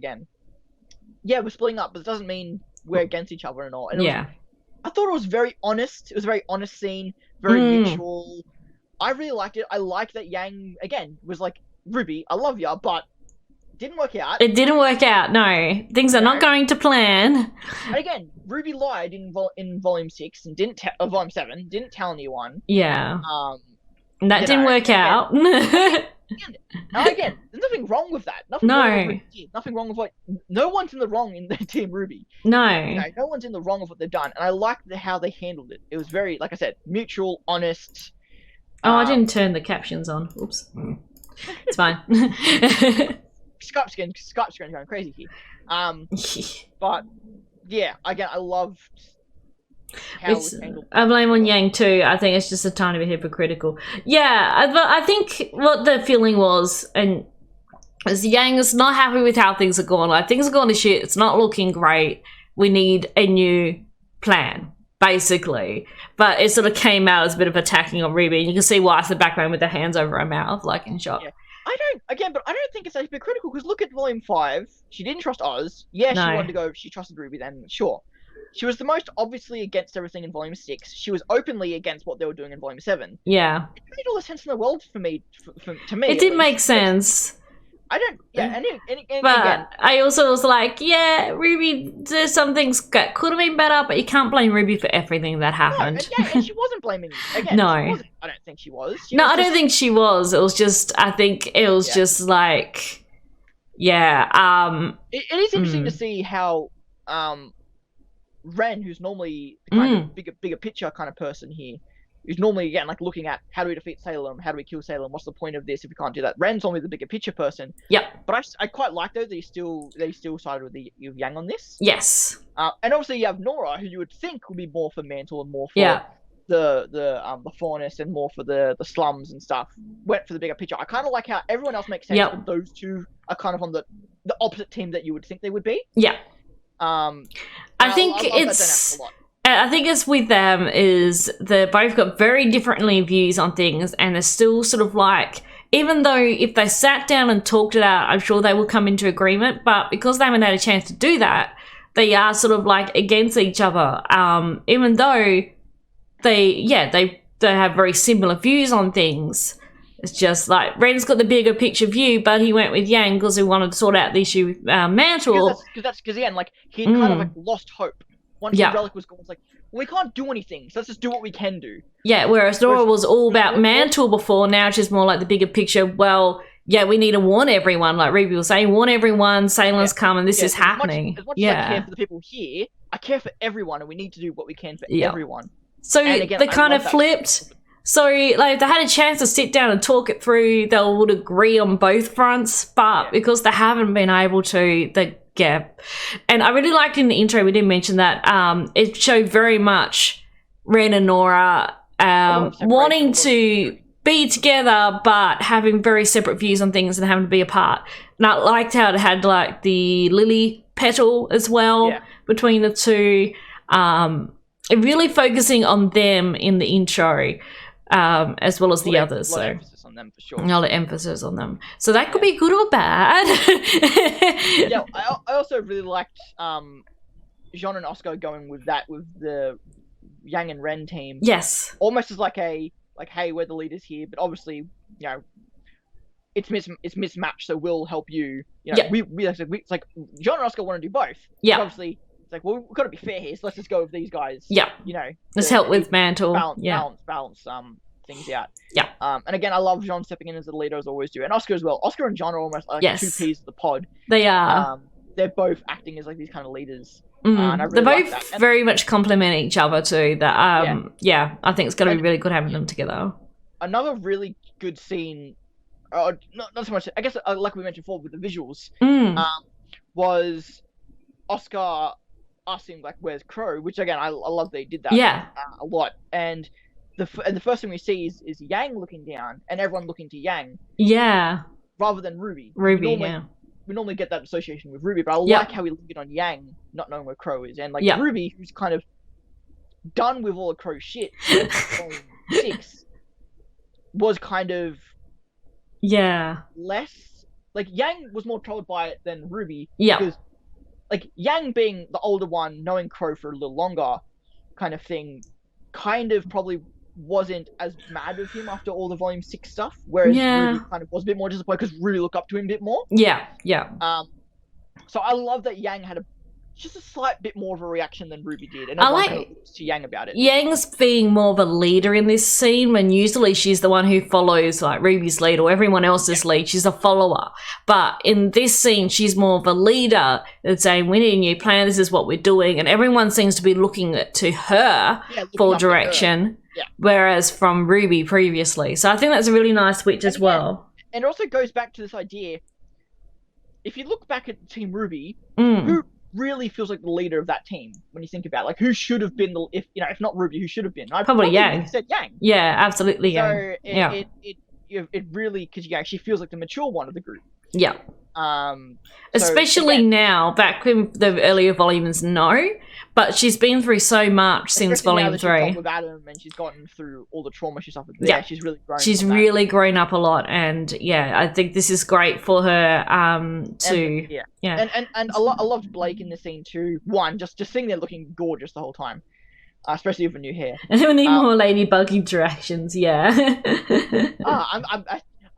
splitting up, but it doesn't mean we're against each other and all. And I thought it was very honest. It was a very honest scene, very mutual. I really liked it. I liked that Yang again was like, RWBY, I love ya, but didn't work out. It didn't work out. No, things are not going to plan. And again, RWBY lied in volume 6 and didn't volume 7, didn't tell anyone. Yeah. And that didn't work out. Again, there's nothing wrong with that. Nothing wrong with what. No one's in the wrong in the Team RWBY. No. No one's in the wrong of what they've done, and I liked how they handled it. It was very, like I said, mutual, honest. Oh, I didn't turn the captions on. Oops. It's fine. Skype screen going crazy here. But yeah, again, I loved how it was handled. I blame on Yang too. I think it's just a tiny bit hypocritical. Yeah, I think what the feeling was, and is Yang is not happy with how things are going. Like, things are going to shit. It's not looking great. We need a new plan, basically. But it sort of came out as a bit of attacking on RWBY, and you can see why in the background with her hands over her mouth, like in shock. Yeah. I don't think it's a bit critical, because look at Volume 5. She didn't trust Oz. Yeah, No. she wanted to go. She trusted RWBY then, sure. She was the most obviously against everything in Volume 6. She was openly against what they were doing in Volume 7. Yeah. It made all the sense in the world for me. To me, It did make sense. I don't. Yeah, and But again, I also was like, yeah, RWBY, there's some things that could have been better, but you can't blame RWBY for everything that happened. and she wasn't blaming. Again, No. she wasn't, I don't think she was. No, I don't think she was. It was just, I think it was just like, yeah. It is interesting to see how Ren, who's normally the kind of bigger picture kind of person here, who's normally, again, like looking at how do we defeat Salem, how do we kill Salem, what's the point of this if we can't do that. Ren's normally the bigger picture person. Yep. But I quite like, though, that he still sided with Yang on this. Yes. And obviously you have Nora, who you would think would be more for Mantle and more for the fairness and more for the slums and stuff. Went for the bigger picture. I kind of like how everyone else makes sense, but those two are kind of on the opposite team that you would think they would be. Yeah. I think it's with them is they both got very differently views on things, and they're still sort of like, even though if they sat down and talked it out, I'm sure they will come into agreement, but because they haven't had a chance to do that, they are sort of like against each other, even though they have very similar views on things. It's just like Ren's got the bigger picture view, but he went with Yang because he wanted to sort out the issue with Mantle. Because again, like, he'd kind of like lost hope. Once the relic was gone, it's like, well, we can't do anything, so let's just do what we can do. Yeah, whereas Nora was all about Mantle before, now she's more like the bigger picture. Well, yeah, we need to warn everyone, like RWBY was saying, warn everyone, Salem's coming, this is happening. As much as I care for the people here, I care for everyone, and we need to do what we can for everyone. So again, they kind of flipped. So, like, if they had a chance to sit down and talk it through, they would agree on both fronts, but because they haven't been able to, and I really liked in the intro, we didn't mention that, it showed very much Ren and Nora wanting to be together, but having very separate views on things and having to be apart. And I liked how it had, like, the lily petal as well between the two, really focusing on them in the intro. As well as the others, so emphasis on them for sure. A lot of emphasis on them. So that could be good or bad. I also really liked Jean and Oscar going with the Yang and Ren team. Yes. Almost as like, hey, we're the leaders here, but obviously, you know, it's mismatched, so we'll help you. You know, it's like Jean and Oscar want to do both. Yeah. Obviously, it's like, well, we've got to be fair here, so let's just go with these guys. Yeah. You know, let's help with Mantle. Balance things out. Yeah. And again, I love Jean stepping in as the leader, as I always do, and Oscar as well. Oscar and John are almost like two peas of the pod. They are. They're both acting as like these kind of leaders. And I really they're both very much complement each other too. That I think it's going to be really good having them together. Another really good scene, not so much, I guess, like we mentioned before with the visuals, was Oscar asking, like, where's Crow, which again I love they did that a lot, and the first thing we see is Yang looking down and everyone looking to Yang rather than RWBY. We normally get that association with RWBY, but I like how we leave it on Yang not knowing where Crow is, and like RWBY, who's kind of done with all the Crow shit in 6, was kind of less, like, Yang was more troubled by it than RWBY, because like Yang being the older one, knowing Crow for a little longer, kind of thing, kind of probably wasn't as mad with him after all the Volume 6 stuff, whereas RWBY kind of was a bit more disappointed because really looked up to him a bit more. So I love that Yang had just a slight bit more of a reaction than RWBY did, and I like to Yang about it. Yang's being more of a leader in this scene, when usually she's the one who follows, like, RWBY's lead or everyone else's lead. She's a follower, but in this scene she's more of a leader that's saying, we need a new plan, this is what we're doing, and everyone seems to be looking to her for direction, whereas from RWBY previously. So I think that's a really nice switch as well. And it also goes back to this idea, if you look back at Team RWBY, really feels like the leader of that team when you think about it. Like who should have been if not RWBY, who should have been? I Probably Yang. said Yang. Yeah, absolutely So Yang. it really, because she feels like the mature one of the group. Yeah. Especially again, now, back in the earlier volumes, no. But she's been through so much since volume 3. She's with Adam and she's gotten through all the trauma she suffered there. Yeah. She's really grown. She's really grown up a lot, and I think this is great for her. And I loved Blake in the scene too. One, just sitting there looking gorgeous the whole time, especially with her new hair. And we need more ladybug interactions. Yeah.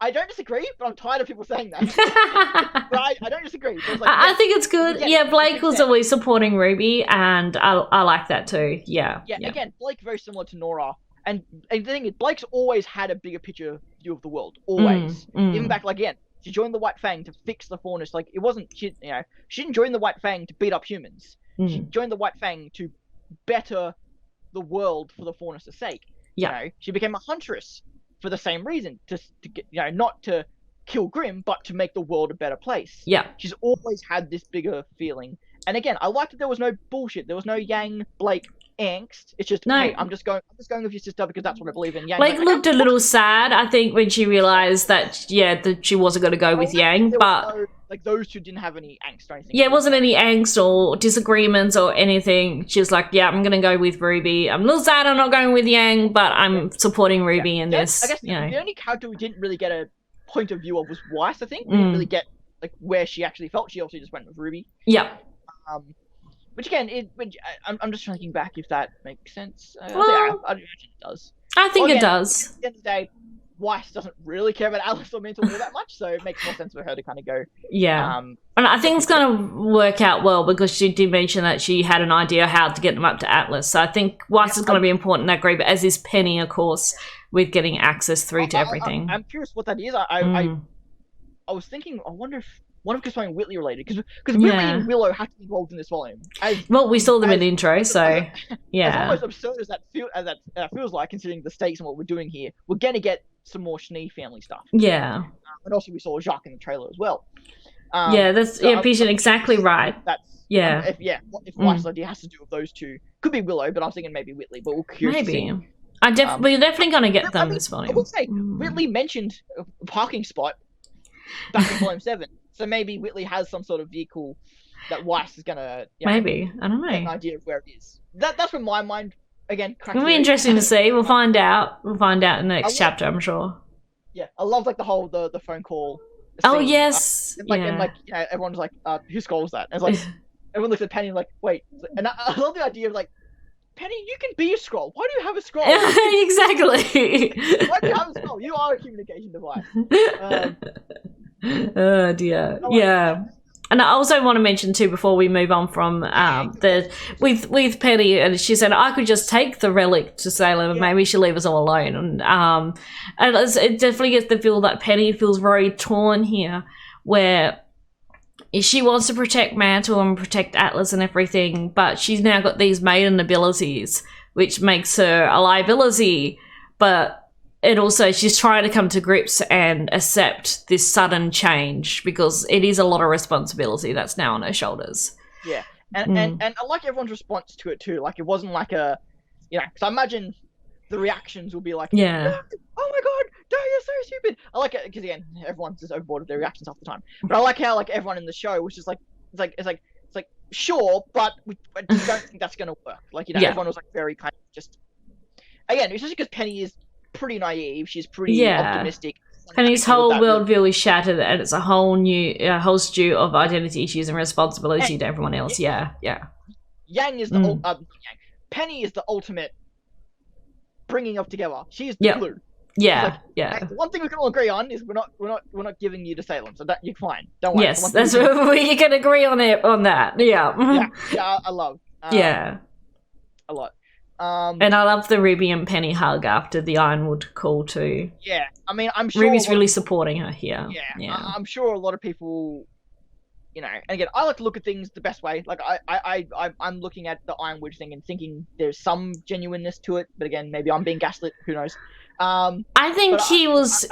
I don't disagree, but I'm tired of people saying that. But I don't disagree. So I think it's good. Yeah, Blake was always supporting RWBY, and I like that too. Yeah. Again, Blake very similar to Nora, and the thing is, Blake's always had a bigger picture view of the world. Always, even back again. She joined the White Fang to fix the Faunus. Like it wasn't she didn't join the White Fang to beat up humans. She joined the White Fang to better the world for the Faunus' sake. Yeah. She became a huntress for the same reason, to get, not to kill Grimm, but to make the world a better place. Yeah. She's always had this bigger feeling. And again, I liked that there was no bullshit. There was no Yang, Blake angst. It's just, hey, I'm just going with your sister because that's what I believe in. Yang Blake looked a little sad, I think, when she realised that she wasn't going to go with Yang, but those two didn't have any angst or anything. Yeah, it wasn't any angst or disagreements or anything. She was like, yeah, I'm going to go with RWBY. I'm a little sad I'm not going with Yang, but I'm supporting RWBY in this. I guess the only character we didn't really get a point of view of was Weiss, I think. We didn't really get where she actually felt. She obviously just went with RWBY. Yeah. Which again, I'm just thinking back if that makes sense. I imagine it does. I think it does. At the end of the day, Weiss doesn't really care about Alice or Mental that much, so it makes more sense for her to kind of go. Yeah. And I think it's going to work out well because she did mention that she had an idea how to get them up to Atlas. So I think Weiss is going to be important in that group, as is Penny, of course, with getting access through to everything. I'm curious what that is. I was thinking, I wonder if it's something Whitley related, because Whitley and Willow have to be involved in this volume. We saw them in the intro, so yeah. As almost absurd as that feels like, considering the stakes and what we're doing here, we're going to get some more Schnee family stuff. Yeah. And also we saw Jacques in the trailer as well. Pigeon, exactly right. If Weiss' idea has to do with those two, could be Willow, but I was thinking maybe Whitley. But we're curious. Maybe. We're definitely going to get them this volume. I will say, Whitley mentioned a parking spot back in volume 7. So maybe Whitley has some sort of vehicle that Weiss is gonna maybe, I don't know, get an idea of where it is. That's where my mind again cracks. It'll be interesting to see. We'll find out. We'll find out in the next chapter, I'm sure. Yeah, I love the whole the phone call. Oh yes. And everyone's like, whose call was that? And it's like everyone looks at Penny like, wait. And I love the idea of like, Penny, you can be a scroll. Why do you have a scroll? Exactly. Why do you have a scroll? You are a communication device. Oh dear. Yeah. And I also want to mention too, before we move on from with Penny, and she said I could just take the relic to Salem and maybe she'll leave us all alone. And it definitely gets the feel that Penny feels very torn here, where she wants to protect Mantle and protect Atlas and everything, but she's now got these maiden abilities, which makes her a liability, but it also, she's trying to come to grips and accept this sudden change because it is a lot of responsibility that's now on her shoulders. Yeah, and I like everyone's response to it too. Like, it wasn't like a, because I imagine the reactions will be like, yeah, oh my god, no, you're so stupid. I like it because again, everyone's just overboard with their reactions half the time. But I like how everyone in the show was just like, it's like sure, but I just don't think that's gonna work. Everyone was very kind of just, again, especially because Penny is pretty naive. She's pretty optimistic. Penny's whole worldview is shattered, and it's a whole new, whole stew of identity issues and responsibility to everyone else. Yeah. Yang is the Penny is the ultimate bringing up together. She's the glue. Yeah. One thing we can all agree on is we're not giving you to Salem, so you're fine. Don't worry. Yes, that's what we can agree on that. Yeah. I love. A lot. And I love the RWBY and Penny hug after the Ironwood call too. Yeah, I mean, I'm sure RWBY's really supporting her here. Yeah. I'm sure a lot of people, and again, I like to look at things the best way. Like I'm looking at the Ironwood thing and thinking there's some genuineness to it, but again, maybe I'm being gaslit. Who knows? I think he was,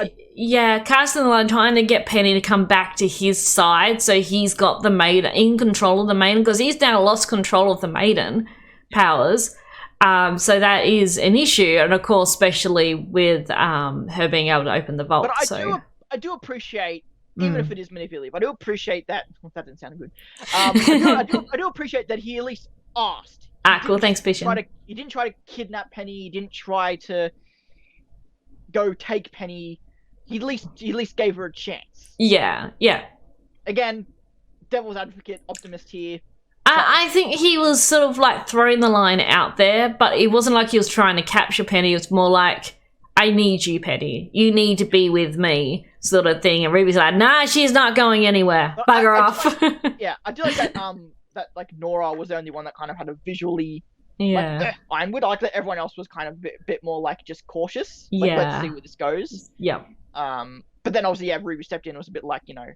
casting the line, trying to get Penny to come back to his side, so he's got the Maiden, in control of the Maiden, because he's now lost control of the Maiden powers. So that is an issue, and of course, especially with her being able to open the vault. But I do appreciate, even if it is manipulative, I do appreciate that. Well, that didn't sound good. I do appreciate that he at least asked. Cool. Thanks, Bishan. He didn't try to kidnap Penny. He didn't try to go take Penny. He at least gave her a chance. Yeah. Again, devil's advocate, optimist here. I think he was sort of like throwing the line out there, but it wasn't like he was trying to capture Penny. It was more like, I need you, Penny. You need to be with me, sort of thing. And Ruby's like, nah, she's not going anywhere. Bugger off. I do like that. That like Nora was the only one that kind of had a visually. Yeah. Ironwood. I like that everyone else was kind of a bit more like just cautious. Like, let's see where this goes. Yeah. But then obviously, Ruby stepped in and was a bit like, no.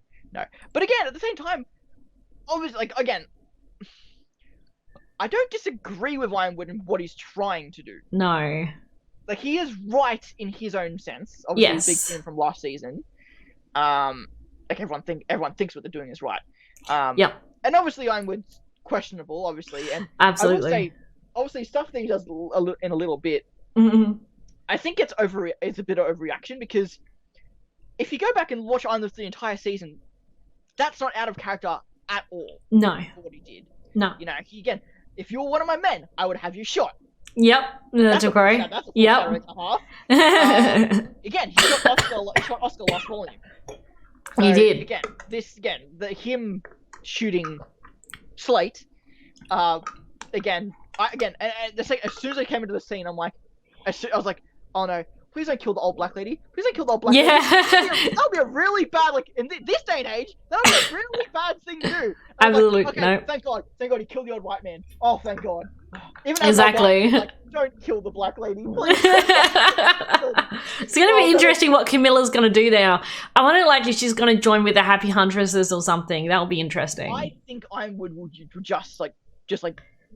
But again, at the same time, obviously, like, again, I don't disagree with Ironwood and what he's trying to do. No. Like, he is right in his own sense. Obviously, yes. Big thing from last season. Like, everyone thinks what they're doing is right. Yep. And obviously, Ironwood's questionable, obviously. And absolutely. I will say, obviously, stuff that he does in a little bit, I think it's a bit of overreaction, because if you go back and watch Ironwood the entire season, that's not out of character at all. No. What he did. No. You know, again, if you're one of my men, I would have you shot. Yep. That's okay. Yep. Again, he shot Oscar last volume. So, he did. Him shooting Slate. As soon as I came into the scene, I'm like, I was like, oh no, please don't kill the old black lady. Please don't kill the old black lady. That would be a really bad, like, in this day and age, that would be a really bad thing to do. Absolutely, like, okay, no. Thank God he killed the old white man. Oh, thank God. Even exactly. Like, don't kill the black lady, please. It's going to be interesting what Camilla's going to do now. I wonder, like, if she's going to join with the Happy Huntresses or something. That'll be interesting. I think Ironwood would just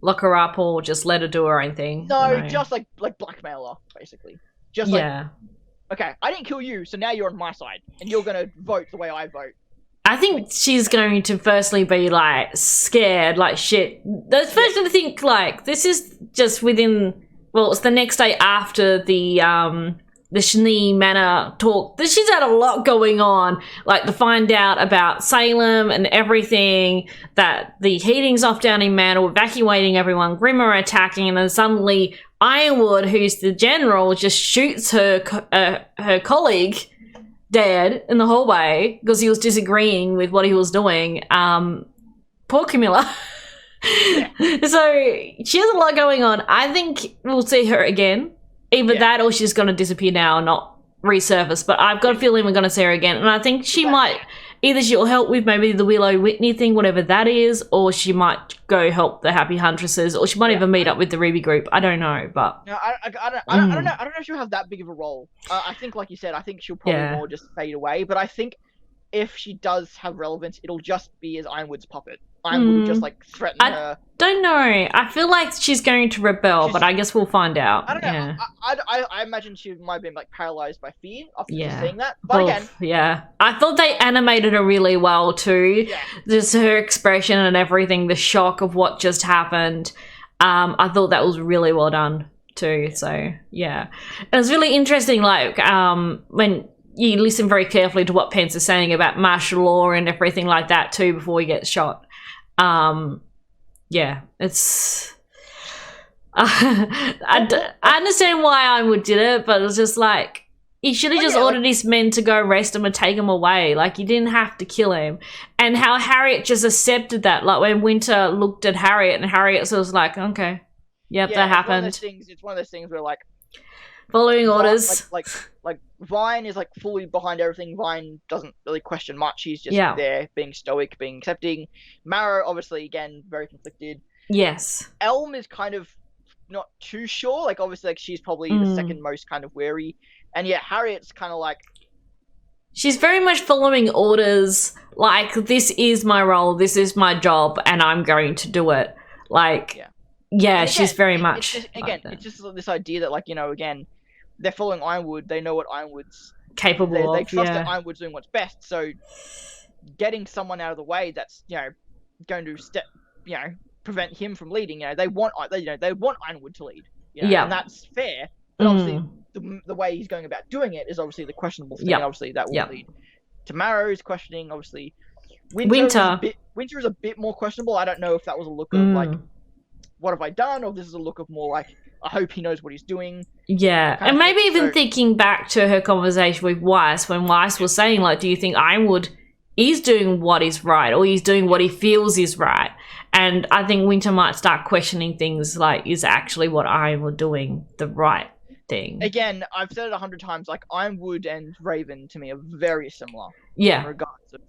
lock her up or just let her do her own thing. No, just like blackmail her, basically. Just like, okay, I didn't kill you, so now you're on my side, and you're gonna vote the way I vote. I think she's going to firstly be like scared, like shit. The first thing to think, like, this is just within. Well, it's the next day after the Shnee Manor talk. She's had a lot going on, like to find out about Salem and everything, that the heating's off down in Manor, evacuating everyone, Grimm are attacking, and then suddenly Ironwood, who's the general, just shoots her colleague dead in the hallway because he was disagreeing with what he was doing. Poor Camilla. So she has a lot going on. I think we'll see her again. Either that or she's going to disappear now and not resurface. But I've got a feeling we're going to see her again. And I think she might, either she'll help with maybe the Willow Whitney thing, whatever that is, or she might go help the Happy Huntresses, or she might even meet up with the RWBY group. I don't know, but... No, I don't know. I don't know if she'll have that big of a role. I think, like you said, I think she'll probably more just fade away. But I think if she does have relevance, it'll just be as Ironwood's puppet. Ironwood will just, like, threaten her. Don't know. I feel like she's going to rebel, but I guess we'll find out. I don't know. Yeah. I imagine she might have been, like, paralyzed by fear after just seeing that. But again... Yeah. I thought they animated her really well, too. Yeah. Just her expression and everything, the shock of what just happened. I thought that was really well done, too. So, yeah. It was really interesting, like, when... you listen very carefully to what Pence is saying about martial law and everything like that too before he gets shot. It's... I understand why I would did it, but it was just like, he should have just ordered his men to go arrest him and take him away. Like, you didn't have to kill him. And how Harriet just accepted that. Like, when Winter looked at Harriet and Harriet was like, okay, that happened. It's one of those things where, like, following orders. Like Vine is like fully behind everything. Vine doesn't really question much. He's just there, being stoic, being accepting. Marrow, obviously, again, very conflicted. Yes. Elm is kind of not too sure. Like, obviously, like, she's probably the second most kind of wary. And Harriet's kind of like... she's very much following orders. Like, this is my role, this is my job, and I'm going to do it. Like, she's very much... It's just this idea that, like, you know, again... they're following Ironwood. They know what Ironwood's capable they of. trust Yeah. that Ironwood's doing what's best. So getting someone out of the way that's going to prevent him from leading. They want Ironwood to lead. Yeah. And that's fair. But obviously, the way he's going about doing it is obviously the questionable thing. And obviously, that will lead to Marrow's questioning. Obviously, Winter is a bit more questionable. I don't know if that was a look of like, what have I done, or this is a look of more like, I hope he knows what he's doing. Yeah, and maybe even thinking back to her conversation with Weiss, when Weiss was saying, like, do you think Ironwood is doing what is right, or he's doing what he feels is right? And I think Winter might start questioning things like, is actually what Ironwood doing the right thing? Again, I've said it 100 times, like, Ironwood and Raven to me are very similar. Yeah. In regards of,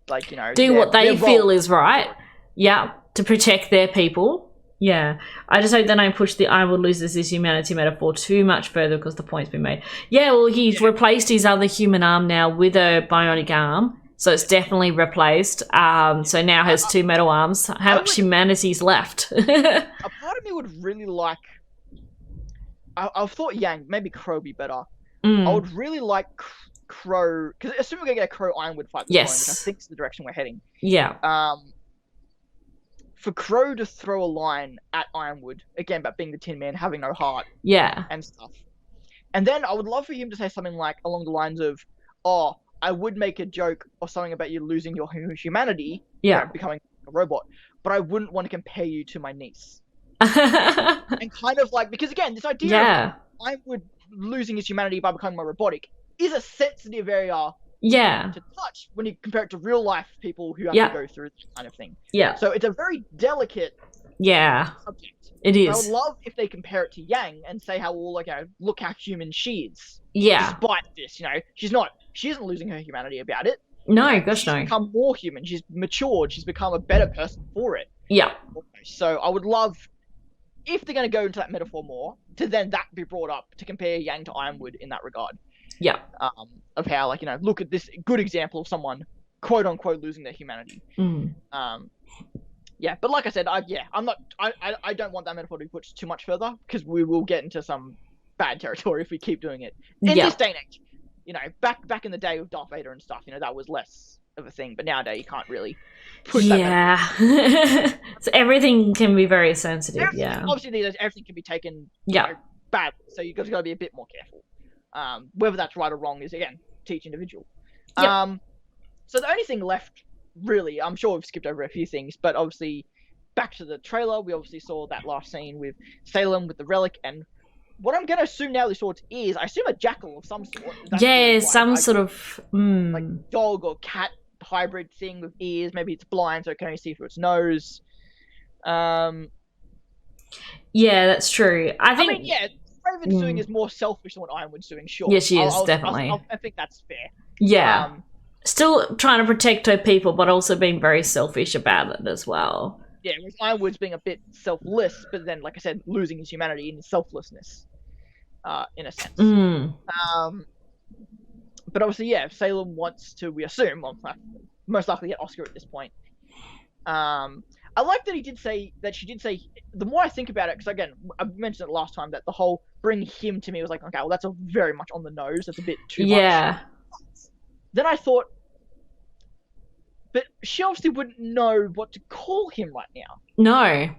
like, doing what they feel is right. Yeah, to protect their people. Yeah, I just hope they don't push the Ironwood loses his humanity metaphor too much further, because the point's been made. Yeah, well, he's replaced his other human arm now with a bionic arm, so it's definitely replaced. So now has 2 metal arms. How much humanity's left? A part of me would really like... I've thought Yang, maybe Crow be better. I would really like Crow... Because assuming we're going to get a Crow Ironwood fight this point, which I think is the direction we're heading. Yeah. For Crow to throw a line at Ironwood, again, about being the Tin Man, having no heart, and stuff. And then I would love for him to say something like, along the lines of, oh, I would make a joke or something about you losing your humanity, becoming a robot, but I wouldn't want to compare you to my niece. And kind of like, because again, this idea of Ironwood losing his humanity by becoming more robotic is a sensitive area to touch when you compare it to real life people who have to go through this kind of thing. Yeah. So it's a very delicate subject. It is. I would love if they compare it to Yang and say how, well, like, look how human she is. Yeah. Despite this, she isn't losing her humanity about it. No, gosh, no. She's become more human. She's matured. She's become a better person for it. Yeah. So I would love, if they're going to go into that metaphor more, to then that be brought up to compare Yang to Ironwood in that regard. Yeah. Of how, like, look at this good example of someone, quote unquote, losing their humanity. Yeah, but like I said, I don't want that metaphor to be pushed too much further, because we will get into some bad territory if we keep doing it. In this day and age, back in the day with Darth Vader and stuff, that was less of a thing, but nowadays you can't really push that metaphor. So everything can be very sensitive. Obviously, these days, everything can be taken bad, so you've got to be a bit more careful. Whether that's right or wrong is, again, to each individual. So the only thing left, really, I'm sure we've skipped over a few things, but obviously, back to the trailer, we obviously saw that last scene with Salem with the relic, and what I'm going to assume now this sword is, I assume a jackal of some sort. Some sort of... like dog or cat hybrid thing with ears. Maybe it's blind, so it can only see through its nose. Yeah, that's true. I think... Raven's doing is more selfish than what Ironwood's doing, sure. Yes, she is, definitely. I think that's fair. Yeah. Still trying to protect her people, but also being very selfish about it as well. Yeah, with Ironwood's being a bit selfless, but then, like I said, losing his humanity in his selflessness, in a sense. But obviously, Salem wants to, we assume, most likely get Oscar at this point. I like that she did say, the more I think about it, because again, I mentioned it last time, that the whole bring him to me was like, okay, well, that's a very much on the nose, that's a bit too much. Then I thought, but she obviously wouldn't know what to call him right now. No.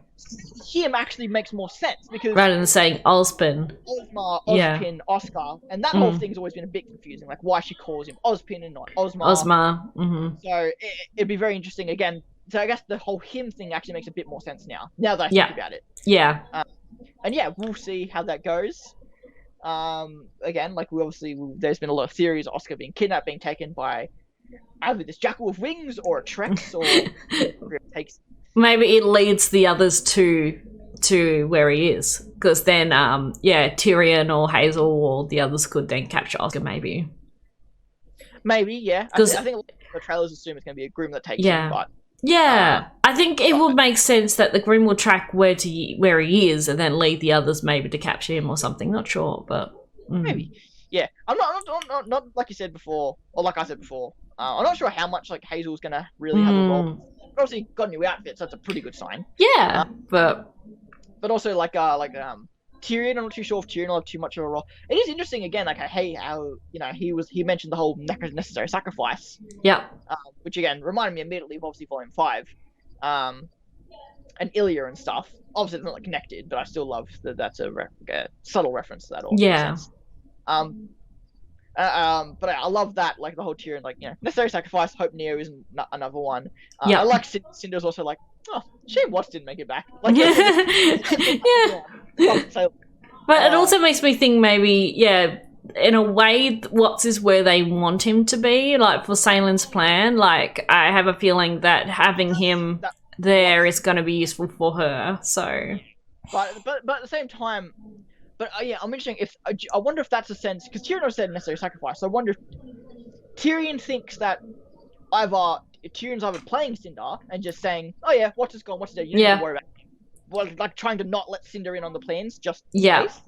Him actually makes more sense, because... rather than saying Ozpin. Ozma, Ozpin, Oscar, and that whole thing's always been a bit confusing, like why she calls him Ozpin and not Ozma. So it'd be very interesting, again. So I guess the whole him thing actually makes a bit more sense now that I think about it. Yeah. And we'll see how that goes. Again, like there's been a lot of theories of Oscar being kidnapped, being taken by either this jackal with wings or a Trex, or it takes. Maybe it leads the others to where he is, because then Tyrion or Hazel or the others could then capture Oscar, maybe. Maybe, yeah. I think the trailers assume it's going to be a groom that takes him, but. Yeah, I think it would make sense that the groom will track where he is and then lead the others maybe to capture him or something. Not sure, but maybe. Yeah, I'm not like you said before, or like I said before. I'm not sure how much like Hazel's gonna really have a role. Obviously, got a new outfit, so that's a pretty good sign. Yeah, but also like Tyrion, I'm not too sure if Tyrion will have too much of a role. It is interesting again, like hey, how he mentioned the whole necessary sacrifice. Yeah. Which again reminded me immediately of obviously Volume 5, and Ilya and stuff. Obviously it's not like connected, but I still love that that's a subtle reference to that. All Yeah. But I love that, like the whole Tyrion, like necessary sacrifice. Hope Neo isn't another one. Yeah. I like Cinder's also like, oh, shame Watts didn't make it back. Like, Yeah. But it also makes me think maybe, in a way, Watts is where they want him to be, like for Salen's plan. Like, I have a feeling that having him there is going to be useful for her. So, but at the same time, I'm interested if I wonder if that's a sense, because Tyrion always said necessary sacrifice. So I wonder if Tyrion thinks that Tyrion's either playing Cinder and just saying, "Oh yeah, Watts is gone, Watts is dead. You don't need to worry about him." Well, like trying to not let Cinder in on the plans, just in case.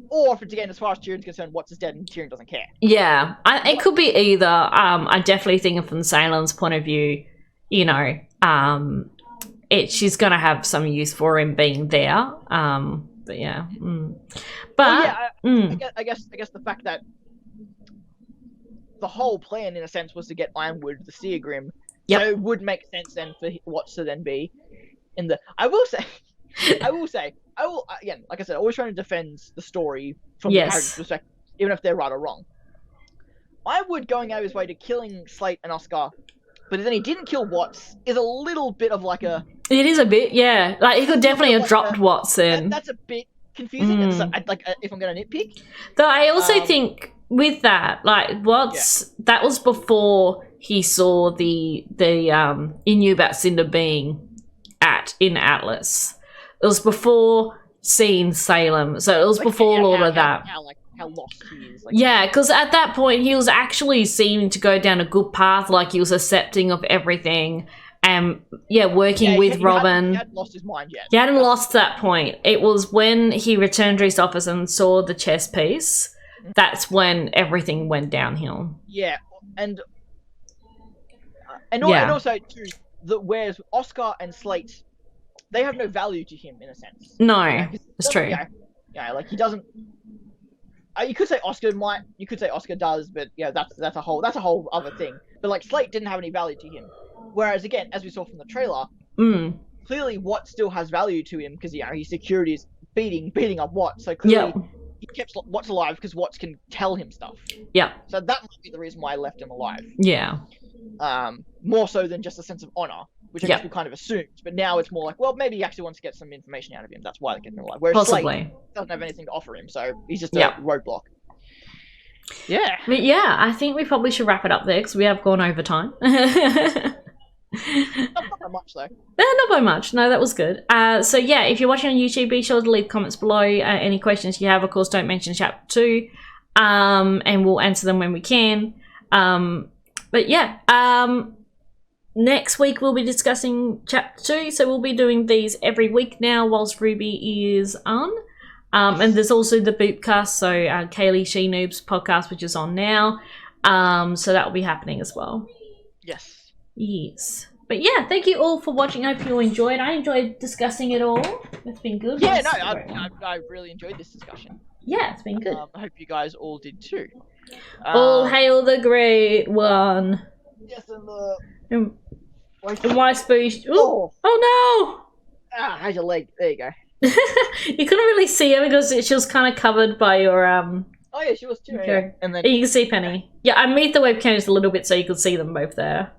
Or if it's again, as far as Tyrion's concerned, Watts is dead and Tyrion doesn't care. Yeah, it could be either. I definitely think from Salen's point of view, she's going to have some use for him being there. But yeah, I guess the fact that the whole plan, in a sense, was to get Ironwood, the Seer Grim. So it would make sense then for Watts to then be in the. I will say, again, like I said, always trying to defend the story from the character's perspective, even if they're right or wrong. Ironwood going out of his way to killing Slate and Oscar, but then he didn't kill Watts, is a little bit of like a. It is a bit, yeah. Like he could definitely have dropped Watts in. That's a bit confusing. So, if I'm going to nitpick. Though I also think with that, like Watts, that was before he saw the he knew about Cinder being in Atlas. It was before seeing Salem, so it was before all of that. How lost he is. Because at that point he was actually seeming to go down a good path, like he was accepting of everything and working with Robin. He hadn't lost his mind yet. He hadn't lost that point. It was when he returned to his office and saw the chess piece, that's when everything went downhill. Yeah, and also too, whereas Oscar and Slate, they have no value to him in a sense. No, it's true. Like he doesn't. You could say Oscar might. You could say Oscar does, but that's a whole other thing. But like Slate didn't have any value to him, whereas again, as we saw from the trailer, clearly Watts still has value to him because his security is beating up Watts. So clearly he kept Watts alive because Watts can tell him stuff. Yeah. So that might be the reason why I left him alive. Yeah. More so than just a sense of honor, which I guess we kind of assumed. But now it's more like, well, maybe he actually wants to get some information out of him. That's why they kept him alive. Whereas Slate doesn't have anything to offer him, so he's just a roadblock. Yeah. But I think we probably should wrap it up there because we have gone over time. Not by much though. Not by much. No, that was good. So if you're watching on YouTube, be sure to leave comments below. Any questions you have, of course, don't mention chapter 2, and we'll answer them when we can. But next week we'll be discussing chapter 2, so we'll be doing these every week now whilst RWBY is on. And there's also the Boopcast, so Kaylee She Noob's podcast, which is on now. So that will be happening as well. Yes. But thank you all for watching. I hope you all enjoyed. I enjoyed discussing it all. It's been good. Yeah, no, I really enjoyed this discussion. Yeah, it's been good. I hope you guys all did too. All hail the great one. Yes, and my speech. Oh no! How's your leg? There you go. You couldn't really see her because she was kind of covered by your Oh yeah, she was too. Yeah. And then you can see Penny. Yeah, I moved the webcam just a little bit so you could see them both there.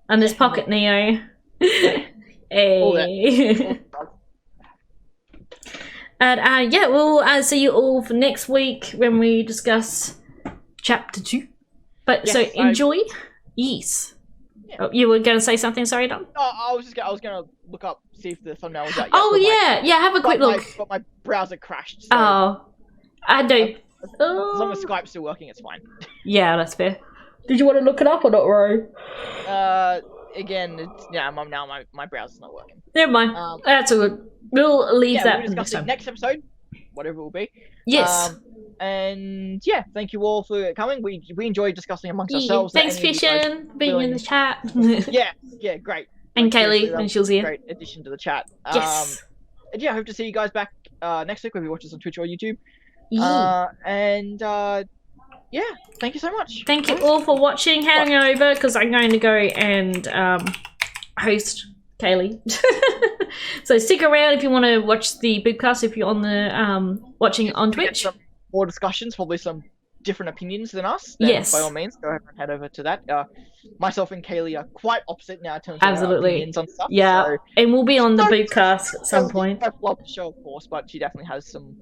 And there's Pocket Neo. Hey. And we'll see you all for next week when we discuss chapter 2. But so enjoy. Yes. Yeah. Oh, you were going to say something? Sorry, Don. I was going to look up, see if the thumbnail was out yet. Have a quick look. But my browser crashed. So I don't. As long as Skype's still working, it's fine. Yeah, that's fair. Did you want to look it up or not, Ro? Again, my browser's not working. Never mind. That's all good. We'll leave that. We'll discuss it next episode, whatever it will be. Yes. And thank you all for coming. We enjoyed discussing amongst ourselves. Thanks, Fishin, being in the chat. yeah, great. And Kaylee, when she was here. Great addition to the chat. Yes. yeah, I hope to see you guys back next week when we watch this on Twitch or YouTube. Yeah, thank you so much. Thank you all for watching, handing over, because I'm going to go and host Kaylee. So stick around if you want to watch the Boopcast if you're on the watching on Twitch. Some more discussions, probably some different opinions than us. Then yes. By all means, go ahead and head over to that. Myself and Kaylee are quite opposite now in terms of absolutely. Our opinions on stuff. Yeah, so and we'll be on the Boopcast at some point. I love the show, of course, but she definitely has some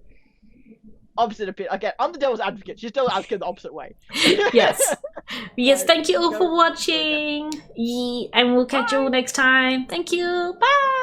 opposite opinion. Again, I'm the devil's advocate. She's devil's advocate the opposite way. Yes. Yes, thank you all for watching. And we'll catch you all next time. Thank you. Bye.